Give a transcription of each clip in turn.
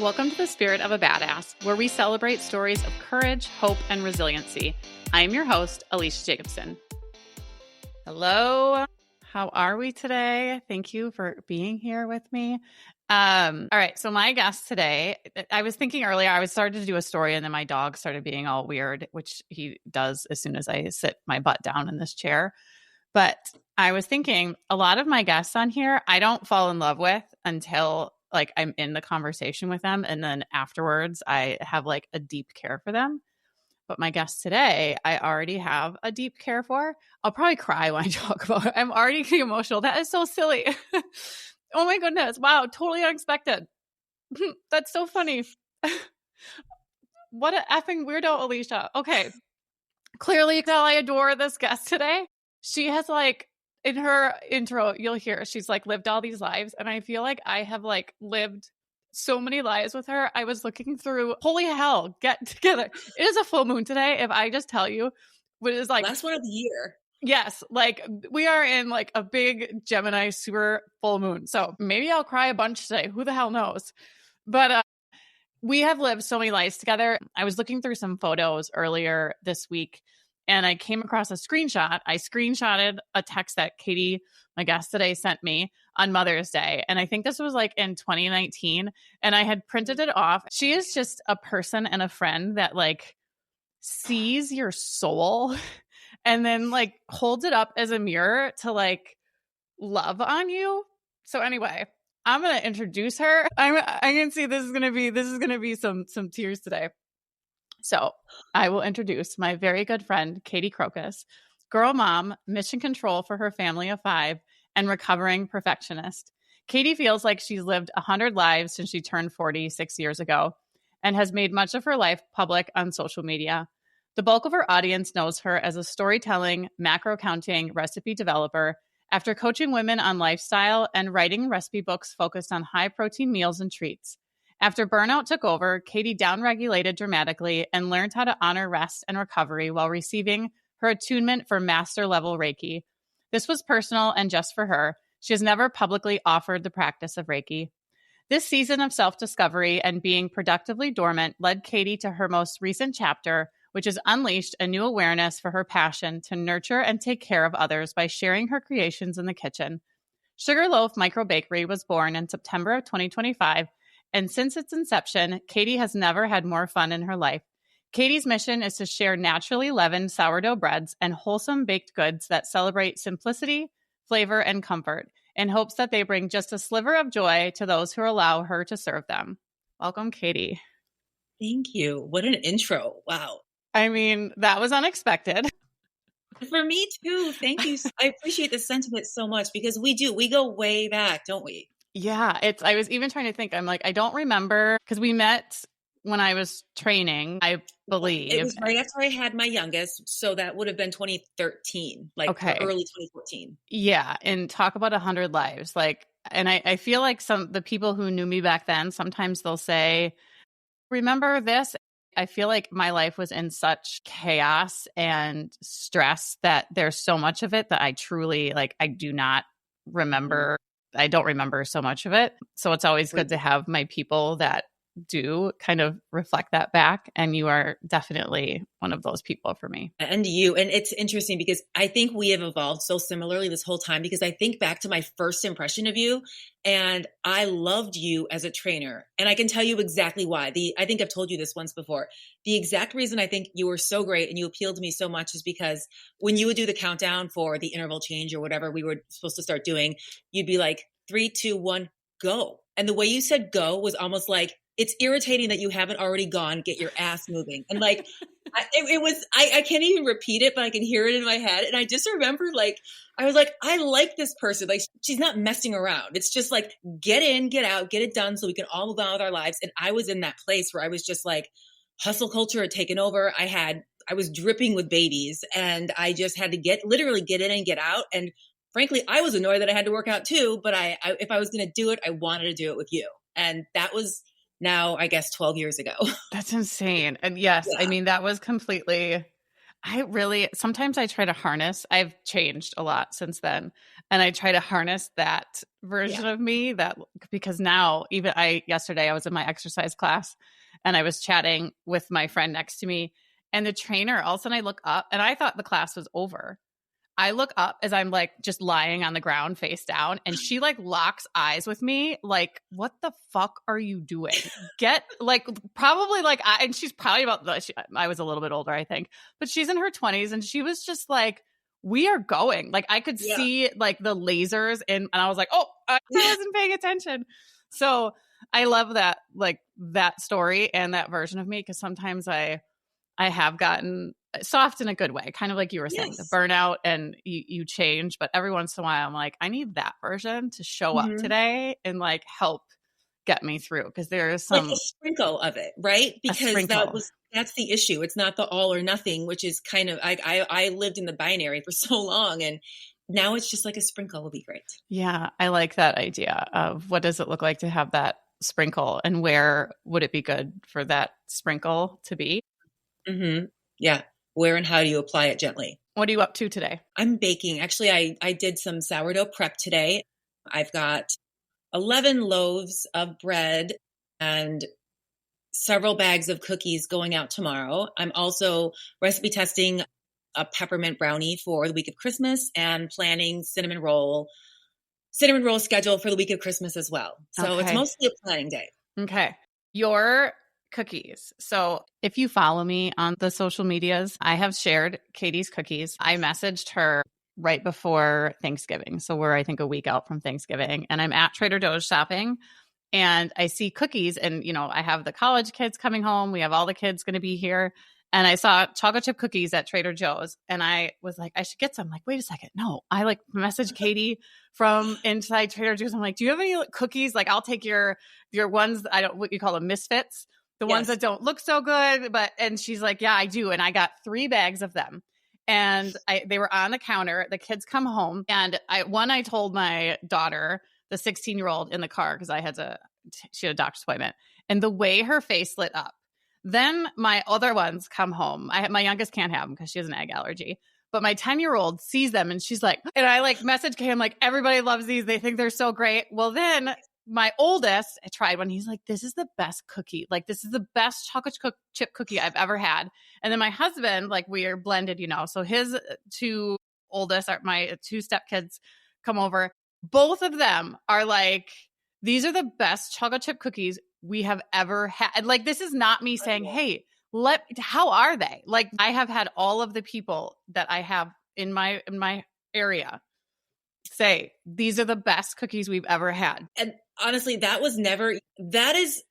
Welcome to the Spirit of a Badass, where we celebrate stories of courage, hope, and resiliency. I am your host, Alecia Jacobson. Hello. How are we today? Thank you for being here with me. All right. So my guest today, I was thinking earlier, I was starting to do a story and then my dog started being all weird, which he does as soon as I sit my butt down in this chair. But I was thinking a lot of my guests on here, I don't fall in love with until like I'm in the conversation with them. And then afterwards I have like a deep care for them. But my guest today, I already have a deep care for. I'll probably cry when I talk about it. I'm already getting emotional. That is so silly. Oh my goodness. Wow. Totally unexpected. That's so funny. What an effing weirdo, Alecia. Okay. Clearly, you can tell I adore this guest today. She has like, in her intro, you'll hear she's like lived all these lives. And I feel like I have like lived so many lives with her. I was looking through, holy hell, get together. It is a full moon today. If I just tell you, what is like last one of the year. Yes, like we are in like a big Gemini super full moon. So maybe I'll cry a bunch today. Who the hell knows? But we have lived so many lives together. I was looking through some photos earlier this week and I came across a screenshot. I screenshotted a text that Katie, my guest today, sent me on Mother's Day. And I think this was like in 2019. And I had printed it off. She is just a person and a friend that like sees your soul and then like holds it up as a mirror to like love on you. So anyway, I'm going to introduce her. I can see this is going to be some tears today. So I will introduce my very good friend, Katie Crokus, girl mom, mission control for her family of 5, and recovering perfectionist. Katie feels like she's lived 100 lives since she turned 40 6 years ago and has made much of her life public on social media. The bulk of her audience knows her as a storytelling, macro counting recipe developer after coaching women on lifestyle and writing recipe books focused on high protein meals and treats. After burnout took over, Katie downregulated dramatically and learned how to honor rest and recovery while receiving her attunement for master level Reiki. This was personal and just for her. She has never publicly offered the practice of Reiki. This season of self-discovery and being productively dormant led Katie to her most recent chapter, which has unleashed a new awareness for her passion to nurture and take care of others by sharing her creations in the kitchen. Sugarloaf Micro Bakery was born in September of 2025, and since its inception, Katie has never had more fun in her life. Katie's mission is to share naturally leavened sourdough breads and wholesome baked goods that celebrate simplicity, flavor, and comfort, in hopes that they bring just a sliver of joy to those who allow her to serve them. Welcome, Katie. Thank you. What an intro. Wow. I mean, that was unexpected. For me too. Thank you. I appreciate the sentiment so much because we go way back, don't we? Yeah, I was even trying to think. I'm like, I don't remember because we met when I was training, I believe. It was right after I had my youngest. So that would have been 2013, like okay. Early 2014. Yeah. And talk about 100 lives. Like, and I feel like the people who knew me back then, sometimes they'll say, remember this? I feel like my life was in such chaos and stress that there's so much of it that I truly like, I do not remember. I don't remember so much of it. So it's always good to have my people that do kind of reflect that back. And you are definitely one of those people for me. And you. And it's interesting because I think we have evolved so similarly this whole time because I think back to my first impression of you and I loved you as a trainer. And I can tell you exactly why. I think I've told you this once before. The exact reason I think you were so great and you appealed to me so much is because when you would do the countdown for the interval change or whatever we were supposed to start doing, you'd be like 3, 2, 1, go. And the way you said go was almost like, it's irritating that you haven't already gone, get your ass moving. And like, I can't even repeat it, but I can hear it in my head. And I just remember like, I was like, I like this person. Like she's not messing around. It's just like, get in, get out, get it done so we can all move on with our lives. And I was in that place where I was just like, hustle culture had taken over. I was dripping with babies and I just had to literally get in and get out. And frankly, I was annoyed that I had to work out too, but if I was going to do it, I wanted to do it with you. And that was now, I guess, 12 years ago. That's insane. And yes, yeah. I mean, that was completely, Sometimes I try to harness, I've changed a lot since then. And I try to harness that version of me because now yesterday I was in my exercise class and I was chatting with my friend next to me and the trainer, all of a sudden I look up and I thought the class was over. I look up as I'm like just lying on the ground face down and she like locks eyes with me like, what the fuck are you doing? Get like probably like and she's probably I was a little bit older I think, but she's in her 20s and she was just like, we are going. Like I could see like the lasers and I was like, oh, I wasn't paying attention. So I love that, like that story and that version of me, because sometimes I have gotten soft in a good way, kind of like you were saying, the burnout and you change. But every once in a while, I'm like, I need that version to show up today and like help get me through. Because there is some like a sprinkle of it, right? Because that's the issue. It's not the all or nothing, which is kind of I lived in the binary for so long, and now it's just like a sprinkle will be great. Yeah, I like that idea of what does it look like to have that sprinkle, and where would it be good for that sprinkle to be? Mm-hmm. Yeah. Where and how do you apply it gently? What are you up to today? I'm baking. Actually, I did some sourdough prep today. I've got 11 loaves of bread and several bags of cookies going out tomorrow. I'm also recipe testing a peppermint brownie for the week of Christmas and planning cinnamon roll schedule for the week of Christmas as well. So It's mostly a planning day. Okay. Your cookies. So if you follow me on the social medias, I have shared Katie's cookies. I messaged her right before Thanksgiving. So we're, I think, a week out from Thanksgiving. And I'm at Trader Joe's shopping and I see cookies. And, you know, I have the college kids coming home. We have all the kids going to be here. And I saw chocolate chip cookies at Trader Joe's. And I was like, I should get some. I'm like, wait a second. No, I like messaged Katie from inside Trader Joe's. I'm like, do you have any cookies? Like, I'll take your ones. What you call them, misfits. The ones that don't look so good, and she's like, yeah, I do. And I got 3 bags of them and they were on the counter. The kids come home and I told my daughter, the 16-year-old in the car, cause she had a doctor's appointment, and the way her face lit up. Then my other ones come home. My youngest can't have them cause she has an egg allergy, but my 10-year-old sees them and she's like, and I like message him like, everybody loves these. They think they're so great. Well, then my oldest, I tried one. He's like, this is the best cookie. Like, this is the best chocolate chip cookie I've ever had. And then my husband, like, we are blended, you know. So his 2 oldest are my 2 stepkids come over. Both of them are like, these are the best chocolate chip cookies we have ever had. Like, this is not me saying, hey, how are they? Like, I have had all of the people that I have in my area say, these are the best cookies we've ever had. And honestly, that is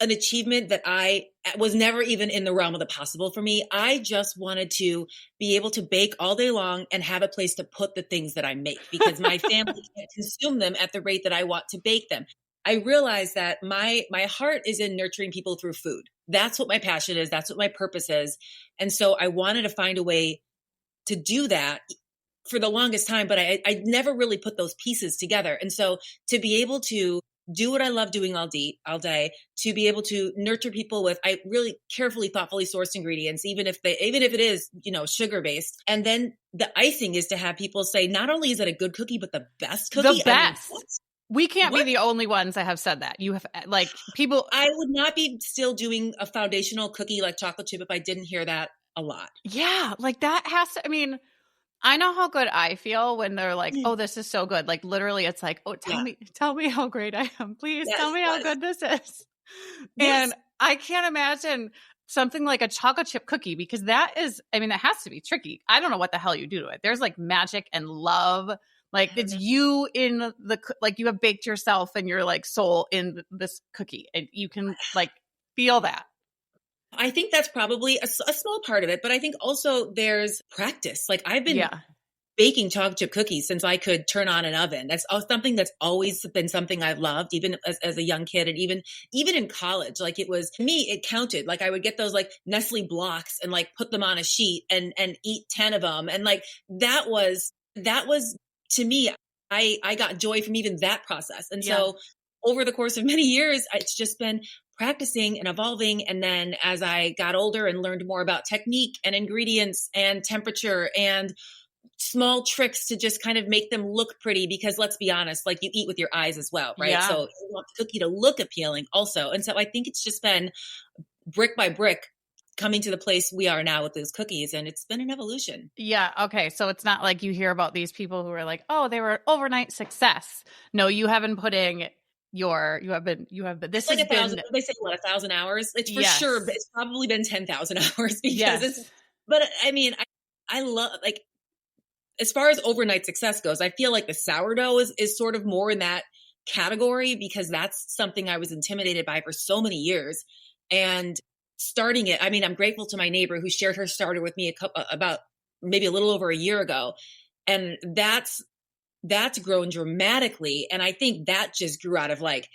an achievement that I was never even in the realm of the possible for me. I just wanted to be able to bake all day long and have a place to put the things that I make because my family can't consume them at the rate that I want to bake them. I realized that my heart is in nurturing people through food. That's what my passion is. That's what my purpose is. And so I wanted to find a way to do that for the longest time, but I never really put those pieces together. And so to be able to do what I love doing all day, to be able to nurture people with, I really carefully, thoughtfully sourced ingredients, even if it is, you know, sugar based. And then the icing is to have people say, not only is it a good cookie, but the best cookie. The best. We can't be the only ones that have said that. You have like people. I would not be still doing a foundational cookie like chocolate chip if I didn't hear that a lot. Yeah. Like that has to, I mean, I know how good I feel when they're like, oh, this is so good. Like literally it's like, oh, tell me how great I am. Please tell me how good this is. And I can't imagine something like a chocolate chip cookie because that has to be tricky. I don't know what the hell you do to it. There's like magic and love. Like it's you in like you have baked yourself and your like soul in this cookie and you can like feel that. I think that's probably a small part of it, but I think also there's practice. Like I've been baking chocolate chip cookies since I could turn on an oven. That's something that's always been something I've loved, even as a young kid. And even in college, like it was, to me, it counted. Like I would get those like Nestle blocks and like put them on a sheet and eat 10 of them. And like, that was to me, I got joy from even that process. And so over the course of many years, it's just been practicing and evolving. And then as I got older and learned more about technique and ingredients and temperature and small tricks to just kind of make them look pretty, because let's be honest, like you eat with your eyes as well, right? Yeah. So you want the cookie to look appealing also. And so I think it's just been brick by brick coming to the place we are now with those cookies. And it's been an evolution. Yeah. Okay. So it's not like you hear about these people who are like, oh, they were overnight success. No, you have been putting this Like has been, they say, what, 1,000 hours? It's for yes. sure, but it's probably been 10,000 hours because Yes. but I mean, I love, like, as far as overnight success goes, I feel like the sourdough is sort of more in that category, because that's something I was intimidated by for so many years. And starting it, I mean, I'm grateful to my neighbor who shared her starter with me about maybe a little over a year ago. And that's grown dramatically. And I think that just grew out of like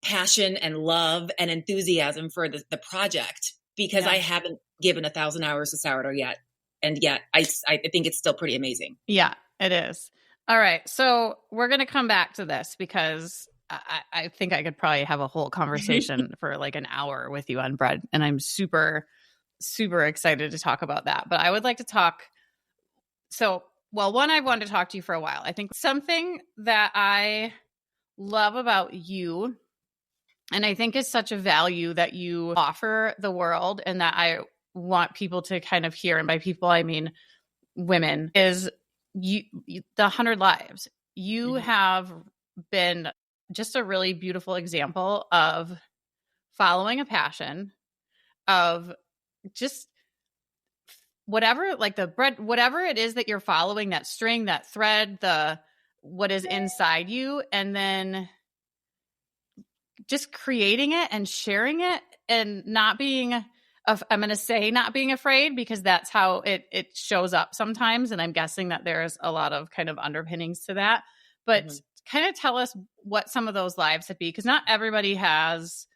passion and love and enthusiasm for the project, because I haven't given 1,000 hours to sourdough yet. And yet I think it's still pretty amazing. Yeah, it is. All right. So we're going to come back to this because I think I could probably have a whole conversation for like an hour with you on bread. And I'm super, super excited to talk about that. But I would like to talk. So, well, one, I've wanted to talk to you for a while. I think something that I love about you, and I think is such a value that you offer the world, and that I want people to kind of hear, and by people I mean women, is the 100 lives. You have been just a really beautiful example of following a passion, of just whatever, like the bread, whatever it is that you're following, that string, that thread, what is inside you, and then just creating it and sharing it, and not being I'm going to say not being afraid, because that's how it shows up sometimes. And I'm guessing that there's a lot of kind of underpinnings to that. But kind of tell us what some of those lives have been, because not everybody has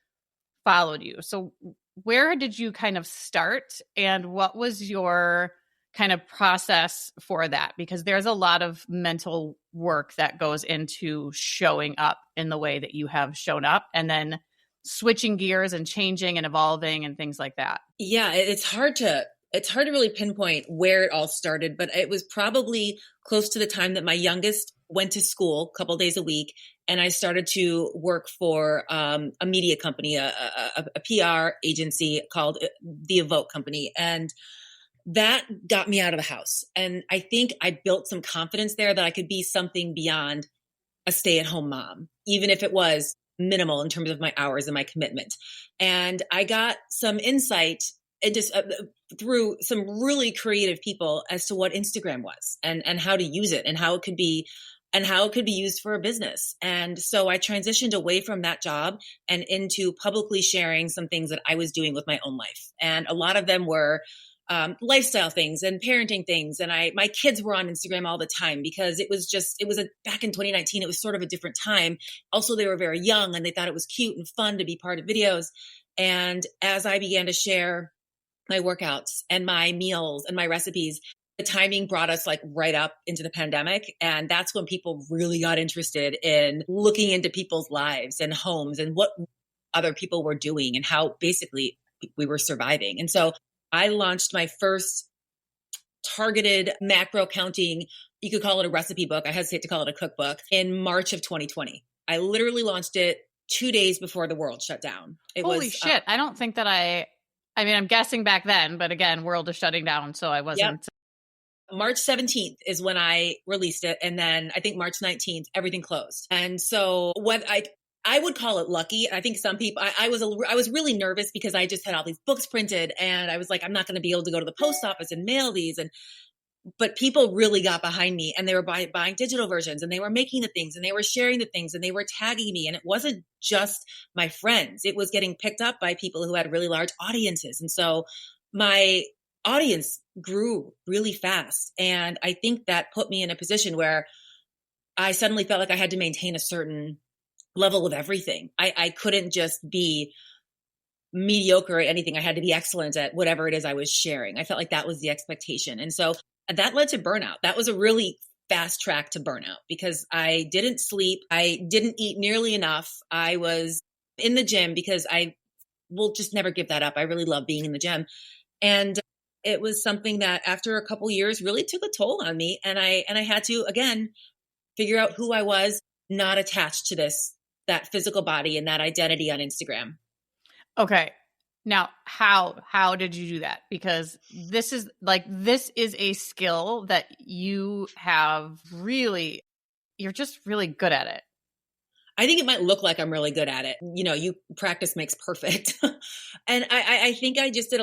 followed you. So where did you kind of start, and what was your kind of process for that? Because there's a lot of mental work that goes into showing up in the way that you have shown up, and then switching gears and changing and evolving and things like that. Yeah, it's hard to really pinpoint where it all started, but it was probably close to the time that my youngest went to school a couple days a week, and I started to work for a media company, a PR agency called the Evoke Company, and that got me out of the house. And I think I built some confidence there that I could be something beyond a stay-at-home mom, even if it was minimal in terms of my hours and my commitment. And I got some insight and just through some really creative people as to what Instagram was, and how to use it, and how it could be used for a business. And so I transitioned away from that job and into publicly sharing some things that I was doing with my own life. And a lot of them were lifestyle things and parenting things. And my kids were on Instagram all the time, because back in 2019, it was sort of a different time. Also, they were very young and they thought it was cute and fun to be part of videos. And as I began to share my workouts and my meals and my recipes, the timing brought us like right up into the pandemic. And that's when people really got interested in looking into people's lives and homes and what other people were doing and how basically we were surviving. And so I launched my first targeted macro counting, you could call it a recipe book, I hesitate to call it a cookbook, in March of 2020. I literally launched it 2 days before the world shut down. Holy shit. I don't think that I mean, I'm guessing back then, but again, world is shutting down. So I wasn't. Yep. March 17th is when I released it. And then I think March 19th, everything closed. And so what I would call it lucky. I think some people, I was really nervous because I just had all these books printed, and I was like, I'm not going to be able to go to the post office and mail these. But people really got behind me, and they were buying digital versions, and they were making the things, and they were sharing the things, and they were tagging me. And it wasn't just my friends. It was getting picked up by people who had really large audiences. And so my audience grew really fast. And I think that put me in a position where I suddenly felt like I had to maintain a certain level of everything. I couldn't just be mediocre at anything. I had to be excellent at whatever it is I was sharing. I felt like that was the expectation. And so that led to burnout. That was a really fast track to burnout, because I didn't sleep. I didn't eat nearly enough. I was in the gym because I will just never give that up. I really love being in the gym. And it was something that after a couple years really took a toll on me. And I had to, again, figure out who I was, not attached to that physical body and that identity on Instagram. Okay. Now, how did you do that? Because this is a skill that you have really, you're just really good at it. I think it might look like I'm really good at it. You practice makes perfect. And I think I just did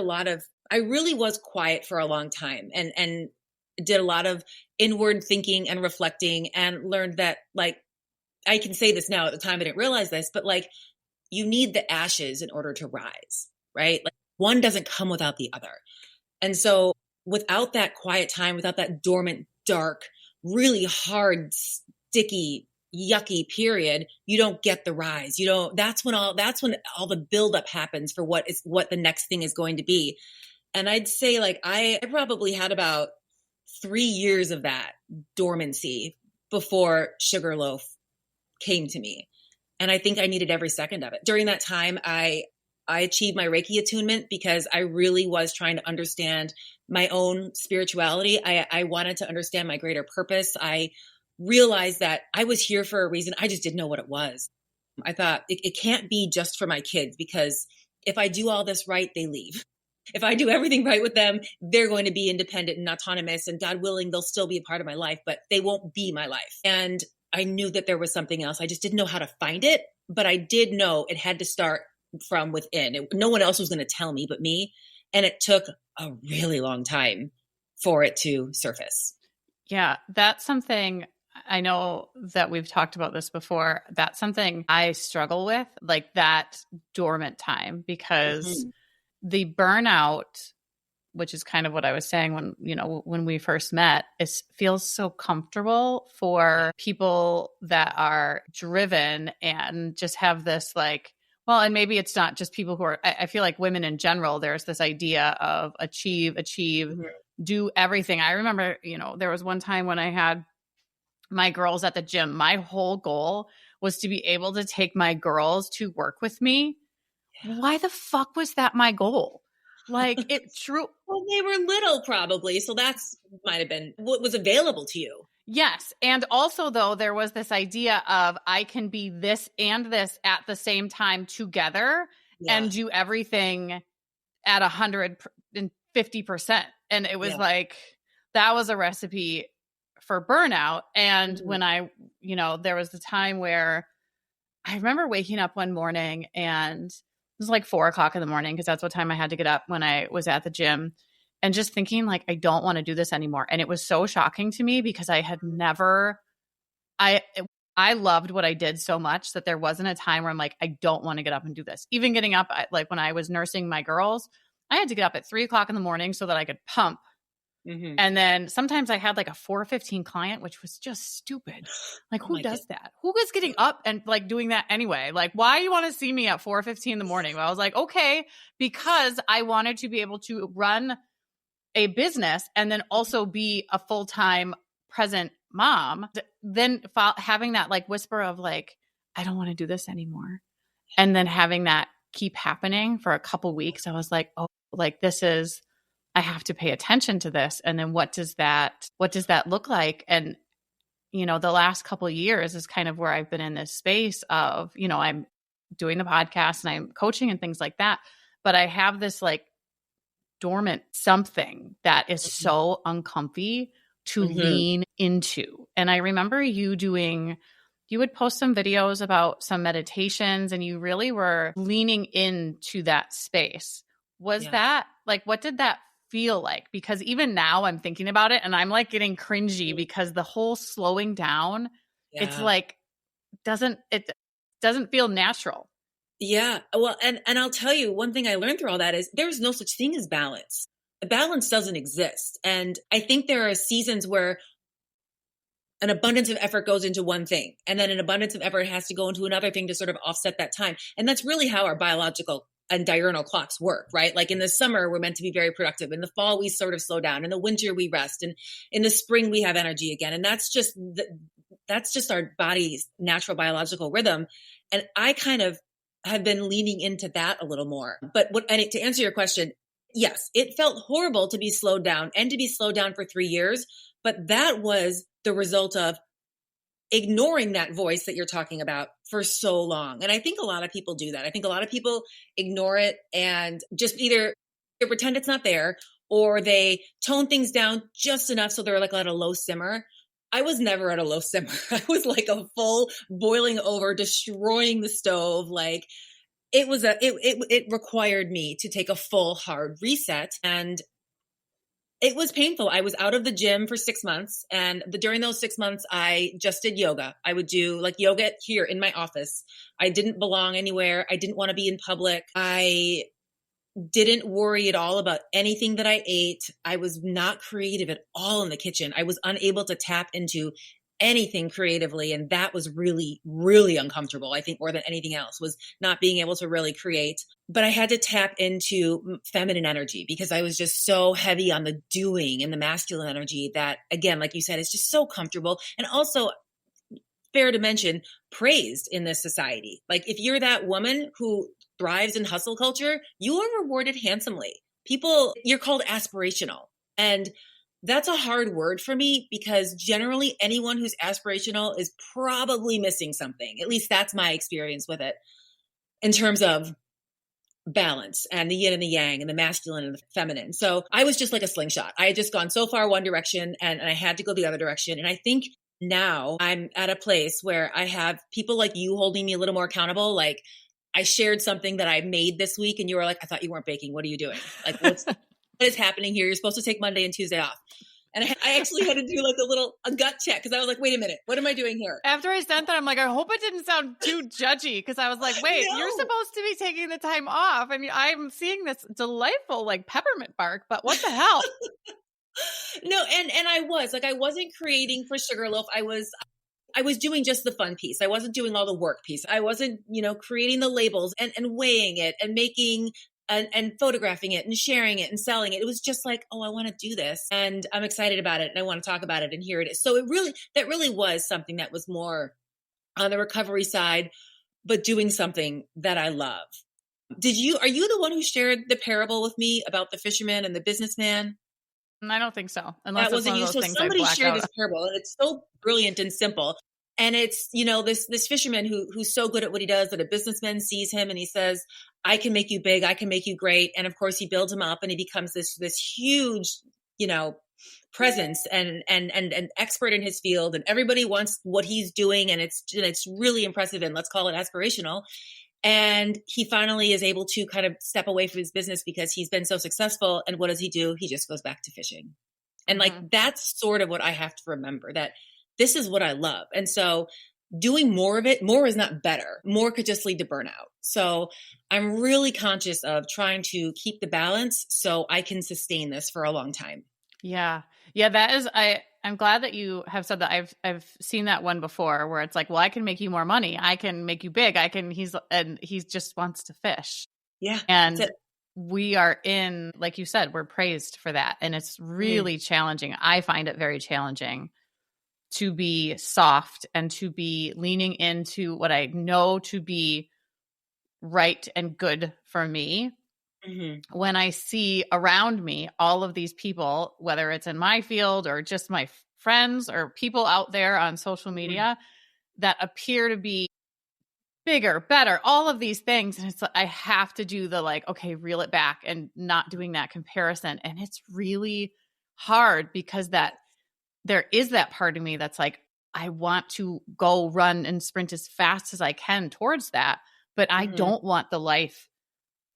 I really was quiet for a long time and did a lot of inward thinking and reflecting, and learned that, like, I can say this now, at the time I didn't realize this, but like, you need the ashes in order to rise, right? Like, one doesn't come without the other. And so without that quiet time, without that dormant, dark, really hard, sticky, yucky period, you don't get the rise. That's when all the buildup happens for what the next thing is going to be. And I'd say, like, I probably had about 3 years of that dormancy before Sugarloaf came to me. And I think I needed every second of it. During that time, I achieved my Reiki attunement because I really was trying to understand my own spirituality. I wanted to understand my greater purpose. I realized that I was here for a reason. I just didn't know what it was. I thought it can't be just for my kids, because if I do all this right, they leave. If I do everything right with them, they're going to be independent and autonomous, and God willing, they'll still be a part of my life, but they won't be my life. And I knew that there was something else. I just didn't know how to find it, but I did know it had to start from within. No one else was going to tell me but me. And it took a really long time for it to surface. Yeah, that's something, I know that we've talked about this before. That's something I struggle with, like that dormant time, because the burnout, which is kind of what I was saying when we first met, feels so comfortable for people that are driven and just have this, like, well, and maybe it's not just people who are, I feel like women in general, there's this idea of achieve, do everything. I remember, there was one time when I had my girls at the gym, my whole goal was to be able to take my girls to work with me. Yeah. Why the fuck was that my goal? Like, it true. Well, they were little probably. So that's might have been what was available to you. Yes. And also, though, there was this idea of I can be this and this at the same time together and do everything at 150%. And it was like, that was a recipe for burnout. And when there was the time where I remember waking up one morning, and it was like 4:00 in the morning, because that's what time I had to get up when I was at the gym, and just thinking, like, I don't want to do this anymore. And it was so shocking to me, because I had never, I loved what I did so much that there wasn't a time where I'm like, I don't want to get up and do this. Even getting up, like when I was nursing my girls, I had to get up at 3:00 in the morning so that I could pump. Mm-hmm. And then sometimes I had like a 4:15 client, which was just stupid. Like, who does that? Who is getting up and like doing that anyway? Like, why you want to see me at 4:15 in the morning? Well, I was like, okay, because I wanted to be able to run a business and then also be a full-time present mom. Then having that like whisper of like, I don't want to do this anymore. And then having that keep happening for a couple weeks, I was like, oh, like this is, I have to pay attention to this. And then what does that look like? And, the last couple of years is kind of where I've been in this space of, I'm doing the podcast and I'm coaching and things like that. But I have this like dormant something that is so uncomfy to lean into. And I remember you would post some videos about some meditations, and you really were leaning into that space. Was that like, what did that feel like? Because even now I'm thinking about it and I'm like getting cringy, because the whole slowing down, it's like, it doesn't feel natural. Yeah. Well, and I'll tell you, one thing I learned through all that is there's no such thing as balance. Balance doesn't exist. And I think there are seasons where an abundance of effort goes into one thing, and then an abundance of effort has to go into another thing to sort of offset that time. And that's really how our biological and diurnal clocks work, right? Like in the summer, we're meant to be very productive. In the fall, we sort of slow down. In the winter, we rest. And in the spring, we have energy again. And that's just our body's natural biological rhythm. And I kind of have been leaning into that a little more. But to answer your question, yes, it felt horrible to be slowed down and to be slowed down for 3 years. But that was the result of ignoring that voice that you're talking about for so long. And I think a lot of people do that. I think a lot of people ignore it and just either pretend it's not there, or they tone things down just enough so they're like at a low simmer. I was never at a low simmer. I was like a full boiling over, destroying the stove. Like it required me to take a full hard reset, and it was painful. I was out of the gym for 6 months, and during those 6 months, I just did yoga. I would do like yoga here in my office. I didn't belong anywhere. I didn't want to be in public. I didn't worry at all about anything that I ate. I was not creative at all in the kitchen. I was unable to tap into anything creatively. And that was really, really uncomfortable. I think more than anything else was not being able to really create. But I had to tap into feminine energy because I was just so heavy on the doing and the masculine energy that, again, like you said, it's just so comfortable. And also, fair to mention, praised in this society. Like if you're that woman who thrives in hustle culture, you are rewarded handsomely. You're called aspirational. And that's a hard word for me because generally anyone who's aspirational is probably missing something. At least that's my experience with it in terms of balance and the yin and the yang and the masculine and the feminine. So I was just like a slingshot. I had just gone so far one direction and I had to go the other direction. And I think now I'm at a place where I have people like you holding me a little more accountable. Like I shared something that I made this week and you were like, I thought you weren't baking. What are you doing? Like what is happening here? You're supposed to take Monday and Tuesday off. And I actually had to do like a gut check because I was like, wait a minute, what am I doing here? After I sent that, I'm like, I hope it didn't sound too judgy because I was like, wait, No. You're supposed to be taking the time off. I mean, I'm seeing this delightful like peppermint bark, but what the hell? No, and I wasn't creating for Sugarloaf. I was doing just the fun piece. I wasn't doing all the work piece. I wasn't, creating the labels and weighing it and making and photographing it and sharing it and selling it. It was just like, oh, I want to do this and I'm excited about it and I want to talk about it and here it is. So that really was something that was more on the recovery side, but doing something that I love. Are you the one who shared the parable with me about the fisherman and the businessman? I don't think so. Unless that it's one of those so things somebody shared out. This parable and it's so brilliant and simple. And it's, this fisherman who's so good at what he does that a businessman sees him and he says, I can make you big. I can make you great. And of course he builds him up and he becomes this huge, presence and expert in his field. And everybody wants what he's doing. And it's really impressive. And let's call it aspirational. And he finally is able to kind of step away from his business because he's been so successful. And what does he do? He just goes back to fishing. And that's sort of what I have to remember, that this is what I love. And so doing more of it, more is not better. More could just lead to burnout. So I'm really conscious of trying to keep the balance so I can sustain this for a long time. Yeah. Yeah. That is, I'm glad that you have said that. I've seen that one before where it's like, well, I can make you more money. I can make you big. He just wants to fish. Yeah. And we are like you said, we're praised for that. And it's really challenging. I find it very challenging to be soft and to be leaning into what I know to be right and good for me. Mm-hmm. When I see around me all of these people, whether it's in my field or just my friends or people out there on social media that appear to be bigger, better, all of these things. And it's like, I have to do the okay, reel it back and not doing that comparison. And it's really hard because there is that part of me that's like, I want to go run and sprint as fast as I can towards that, but I don't want the life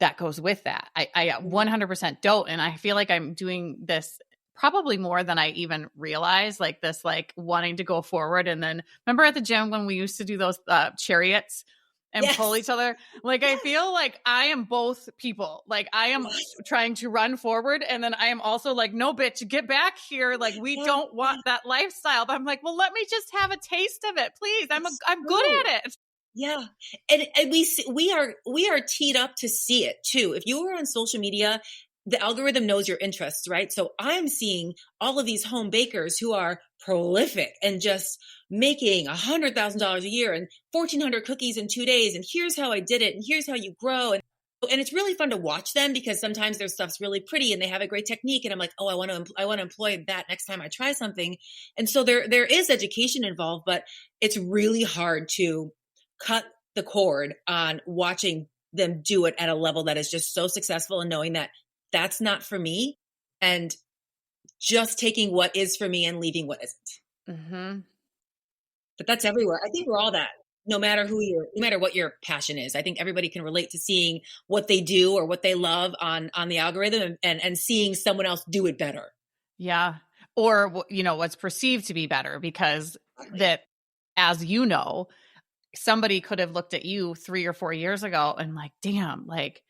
that goes with that. I 100% don't. And I feel like I'm doing this probably more than I even realize, like this, wanting to go forward. And then remember at the gym when we used to do those chariots and pull each other? I feel like I am both people. I am trying to run forward. And then I am also no, bitch, get back here. We don't want that lifestyle. But I'm like, well, let me just have a taste of it, please. I'm good at it. Yeah. And we are teed up to see it too. If you were on social media the algorithm knows your interests, right? So I'm seeing all of these home bakers who are prolific and just making $100,000 a year and 1,400 cookies in 2 days. And here's how I did it. And here's how you grow. And it's really fun to watch them because sometimes their stuff's really pretty and they have a great technique. And I'm like, oh, I want to employ that next time I try something. And so there is education involved, but it's really hard to cut the cord on watching them do it at a level that is just so successful and knowing that that's not for me and just taking what is for me and leaving what isn't. Mm-hmm. But that's everywhere. I think we're all that. No matter no matter what your passion is, I think everybody can relate to seeing what they do or what they love on the algorithm and seeing someone else do it better. Yeah. Or, you know, what's perceived to be better because that, as you know, somebody could have looked at you 3 or 4 years ago and like, damn, like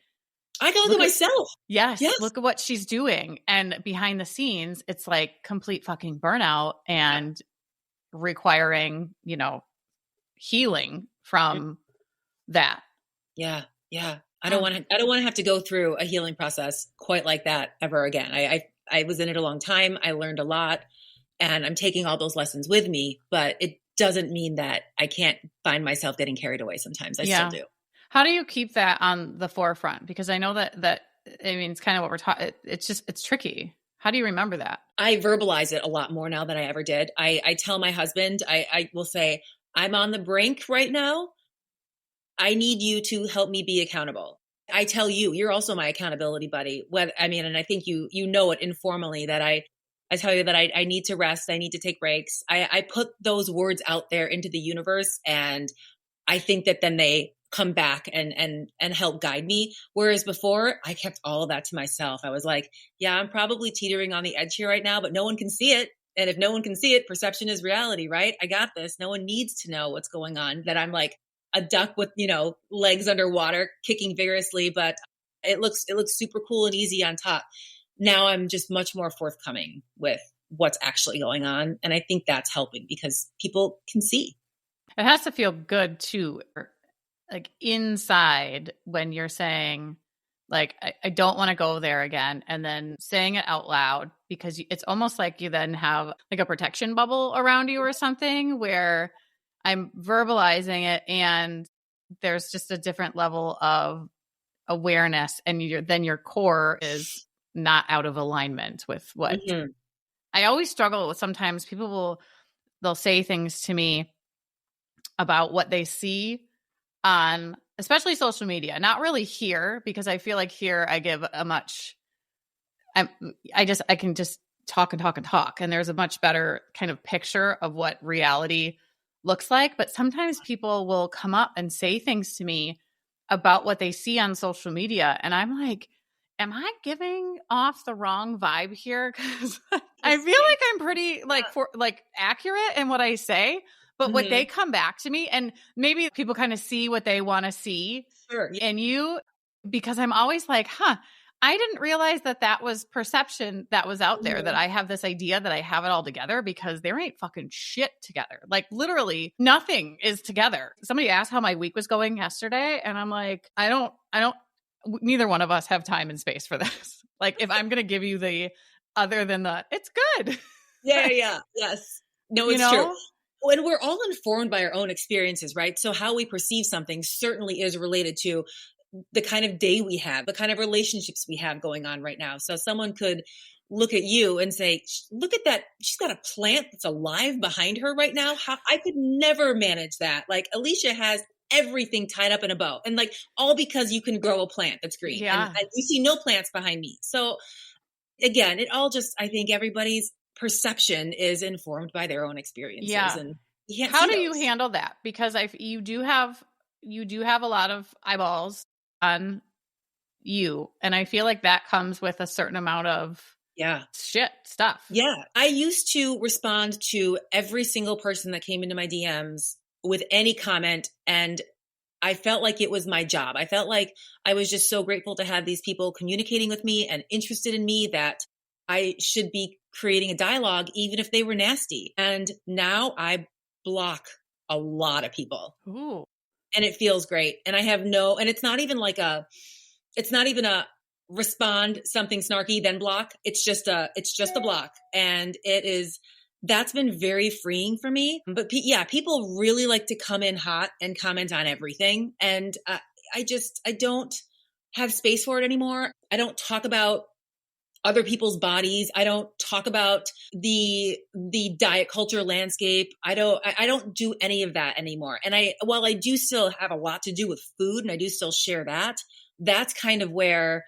I can look at myself. Yes. Look at what she's doing. And behind the scenes, it's like complete fucking burnout and requiring, you know, healing from that. Yeah. Yeah. I don't want to have to go through a healing process quite like that ever again. I was in it a long time. I learned a lot and I'm taking all those lessons with me, but it doesn't mean that I can't find myself getting carried away sometimes. I still do. How do you keep that on the forefront? Because I know that I mean, it's kind of what we're talking. It's tricky. How do you remember that? I verbalize it a lot more now than I ever did. I tell my husband, I will say, I'm on the brink right now. I need you to help me be accountable. I tell you, you're also my accountability buddy. And I think you know it informally that I tell you that I need to rest. I need to take breaks. I put those words out there into the universe, and I think that then they come back and help guide me. Whereas before I kept all of that to myself. I was like, yeah, I'm probably teetering on the edge here right now, but no one can see it. And if no one can see it, perception is reality, right? I got this. No one needs to know what's going on, that I'm like a duck with, legs underwater kicking vigorously, but it looks super cool and easy on top. Now I'm just much more forthcoming with what's actually going on. And I think that's helping because people can see. It has to feel good too, like inside when you're saying, like, I don't want to go there again. And then saying it out loud, because it's almost like you then have like a protection bubble around you or something where I'm verbalizing it and there's just a different level of awareness and then your core is not out of alignment with what I always struggle with. Sometimes they'll say things to me about what they see on especially social media, not really here, because I feel like here I give I can just talk and talk and talk. And there's a much better kind of picture of what reality looks like. But sometimes people will come up and say things to me about what they see on social media. And I'm like, am I giving off the wrong vibe here? Because I feel like I'm pretty accurate in what I say. But what they come back to me, and maybe people kind of see what they want to see in you, because I'm always like, I didn't realize that was perception that was out there, that I have this idea that I have it all together, because there ain't fucking shit together. Like literally nothing is together. Somebody asked how my week was going yesterday, and I'm like, I don't, neither one of us have time and space for this. Like if I'm going to give you the other than it's good. Yeah. Yes. No, it's true. And we're all informed by our own experiences, right? So how we perceive something certainly is related to the kind of day we have, the kind of relationships we have going on right now. So someone could look at you and say, look at that. She's got a plant that's alive behind her right now. How I could never manage that. Like Alecia has everything tied up in a bow, and like all because you can grow a plant that's green. Yeah. And you see no plants behind me. So again, it all just, I think everybody's perception is informed by their own experiences. Yeah. And how do you handle that? Because you do have a lot of eyeballs on you, and I feel like that comes with a certain amount of stuff. Yeah. I used to respond to every single person that came into my DMs with any comment, and I felt like it was my job. I felt like I was just so grateful to have these people communicating with me and interested in me that I should be creating a dialogue, even if they were nasty. And now I block a lot of people. Ooh. And it feels great. And I have and it's not even a respond something snarky, then block. It's just a block. And that's been very freeing for me. But people really like to come in hot and comment on everything. And I don't have space for it anymore. I don't talk about other people's bodies. I don't talk about the diet culture landscape. I don't do any of that anymore. And while I do still have a lot to do with food and I do still share that, that's kind of where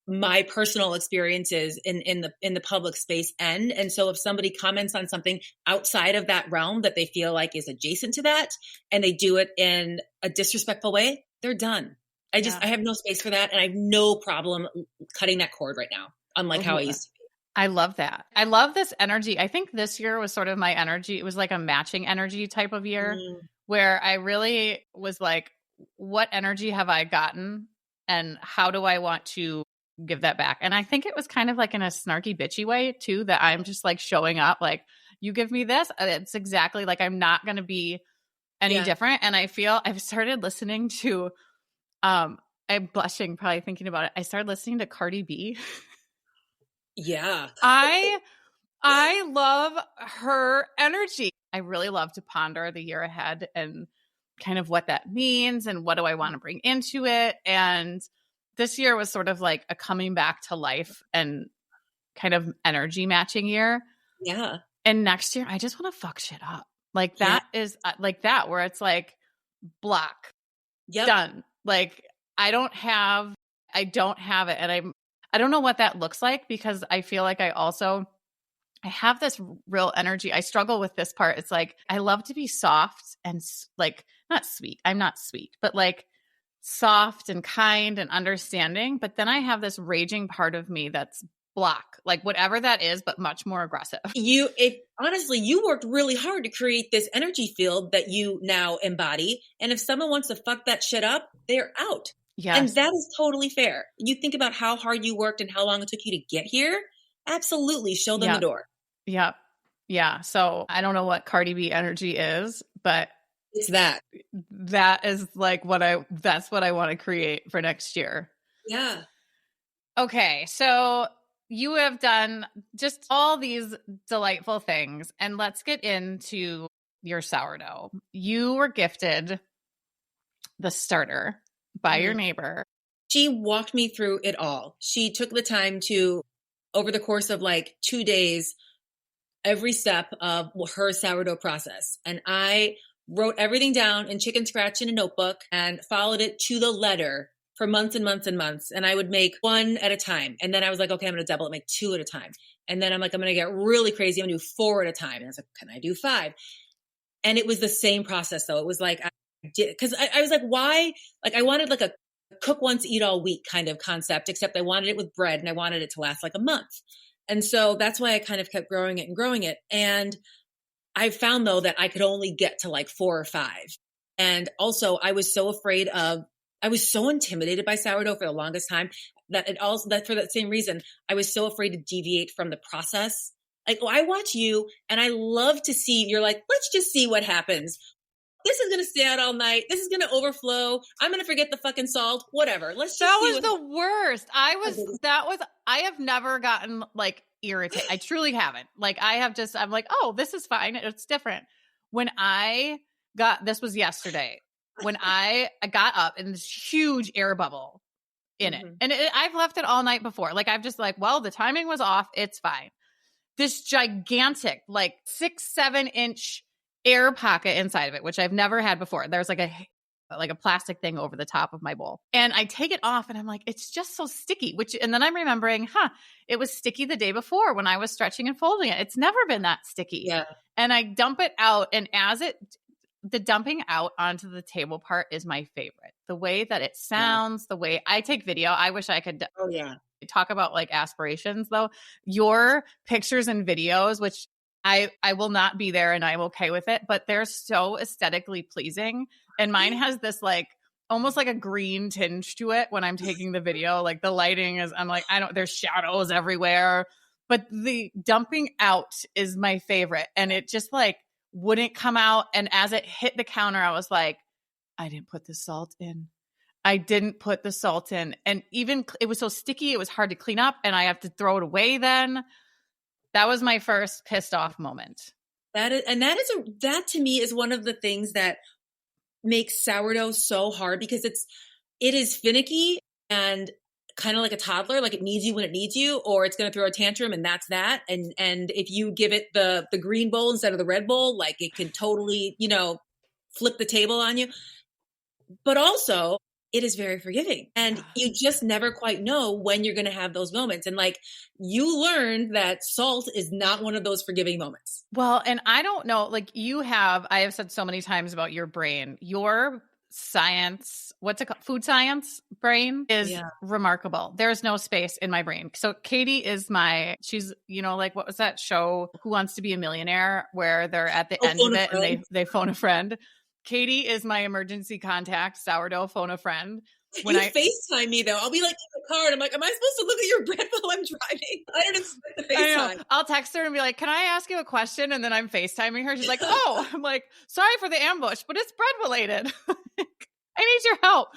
my personal experiences in the public space end. And so if somebody comments on something outside of that realm that they feel like is adjacent to that, and they do it in a disrespectful way, they're done. I have no space for that. And I have no problem cutting that cord right now, unlike how I used to be. I love that. I love this energy. I think this year was sort of my energy. It was like a matching energy type of year where I really was like, what energy have I gotten? And how do I want to give that back? And I think it was kind of like in a snarky, bitchy way too, that I'm just like showing up like, you give me this. It's exactly like, I'm not going to be any different. And I feel I've started listening to, I'm blushing probably thinking about it. I started listening to Cardi B. Yeah. I love her energy. I really love to ponder the year ahead and kind of what that means and what do I want to bring into it. And this year was sort of like a coming back to life and kind of energy matching year. Yeah. And next year, I just want to fuck shit up. Like that is like that, where it's like block, done. Like I don't have it. And I don't know what that looks like, because I feel like I have this real energy. I struggle with this part. It's like, I love to be soft and like, not sweet. I'm not sweet, but like soft and kind and understanding. But then I have this raging part of me that's block, like whatever that is, but much more aggressive. Honestly, you worked really hard to create this energy field that you now embody. And if someone wants to fuck that shit up, they're out. Yes. And that is totally fair. You think about how hard you worked and how long it took you to get here. Absolutely. Show them the door. Yep. Yeah. So I don't know what Cardi B energy is, but it's that is like that's what I want to create for next year. Yeah. Okay. So you have done just all these delightful things, and let's get into your sourdough. You were gifted the starter by your neighbor. She walked me through it all. She took the time to, over the course of like 2 days, every step of her sourdough process. And I wrote everything down in chicken scratch in a notebook and followed it to the letter for months and months and months. And I would make one at a time. And then I was like, okay, I'm going to double it, make 2 at a time. And then I'm like, I'm going to get really crazy. I'm going to do 4 at a time. And I was like, can I do 5? And it was the same process though. It was like, because I was like, why? Like I wanted like a cook once, eat all week kind of concept, except I wanted it with bread and I wanted it to last like a month. And so that's why I kind of kept growing it and growing it. And I found though that I could only get to like 4 or 5. And also I was so intimidated by sourdough for the longest time that for that same reason, I was so afraid to deviate from the process. Like, I watch you and I love to see, you're like, let's just see what happens. This is going to stay out all night. This is going to overflow. I'm going to forget the fucking salt, whatever. Let's just That was the worst. I have never gotten like irritated. I truly haven't. Like I'm like, oh, this is fine. It's different. This was yesterday when I got up in this huge air bubble in it. And I've left it all night before. Like I've just like, well, the timing was off. It's fine. This gigantic, like 6-7 inch air pocket inside of it, which I've never had before. There's like a plastic thing over the top of my bowl. And I take it off and I'm like, it's just so sticky, and then I'm remembering, it was sticky the day before when I was stretching and folding it. It's never been that sticky. Yeah. And I dump it out. And the dumping out onto the table part is my favorite. The way that it sounds, the way I take video. I wish I could talk about like aspirations though. Your pictures and videos, which I will not be there and I'm okay with it, but they're so aesthetically pleasing. And mine has this like almost like a green tinge to it when I'm taking the video. Like the lighting is, I'm like, there's shadows everywhere, but the dumping out is my favorite. And it just like wouldn't come out. And as it hit the counter, I was like, I didn't put the salt in. I didn't put the salt in, and even it was so sticky, it was hard to clean up, and I have to throw it away then. That was my first pissed off moment. That to me is one of the things that makes sourdough so hard, because it is finicky and kind of like a toddler, like it needs you when it needs you, or it's going to throw a tantrum, and that's that. And if you give it the green bowl instead of the red bowl, like it can totally, flip the table on you. But also, it is very forgiving, and you just never quite know when you're going to have those moments. And like, you learned that salt is not one of those forgiving moments. Well, and I don't know, like I have said so many times about your brain, your science, what's it called? Food science brain is remarkable. There's no space in my brain. So Katie is she's, like, what was that show? Who Wants to Be a Millionaire? Where they're at the end of it and they phone a friend. Katie is my emergency contact, sourdough, phone a friend. When you FaceTime me though, I'll be like in the car and I'm like, am I supposed to look at your bread while I'm driving? I don't expect the FaceTime. I'll text her and be like, can I ask you a question? And then I'm FaceTiming her. She's like, oh, I'm like, sorry for the ambush, but it's bread related. I need your help.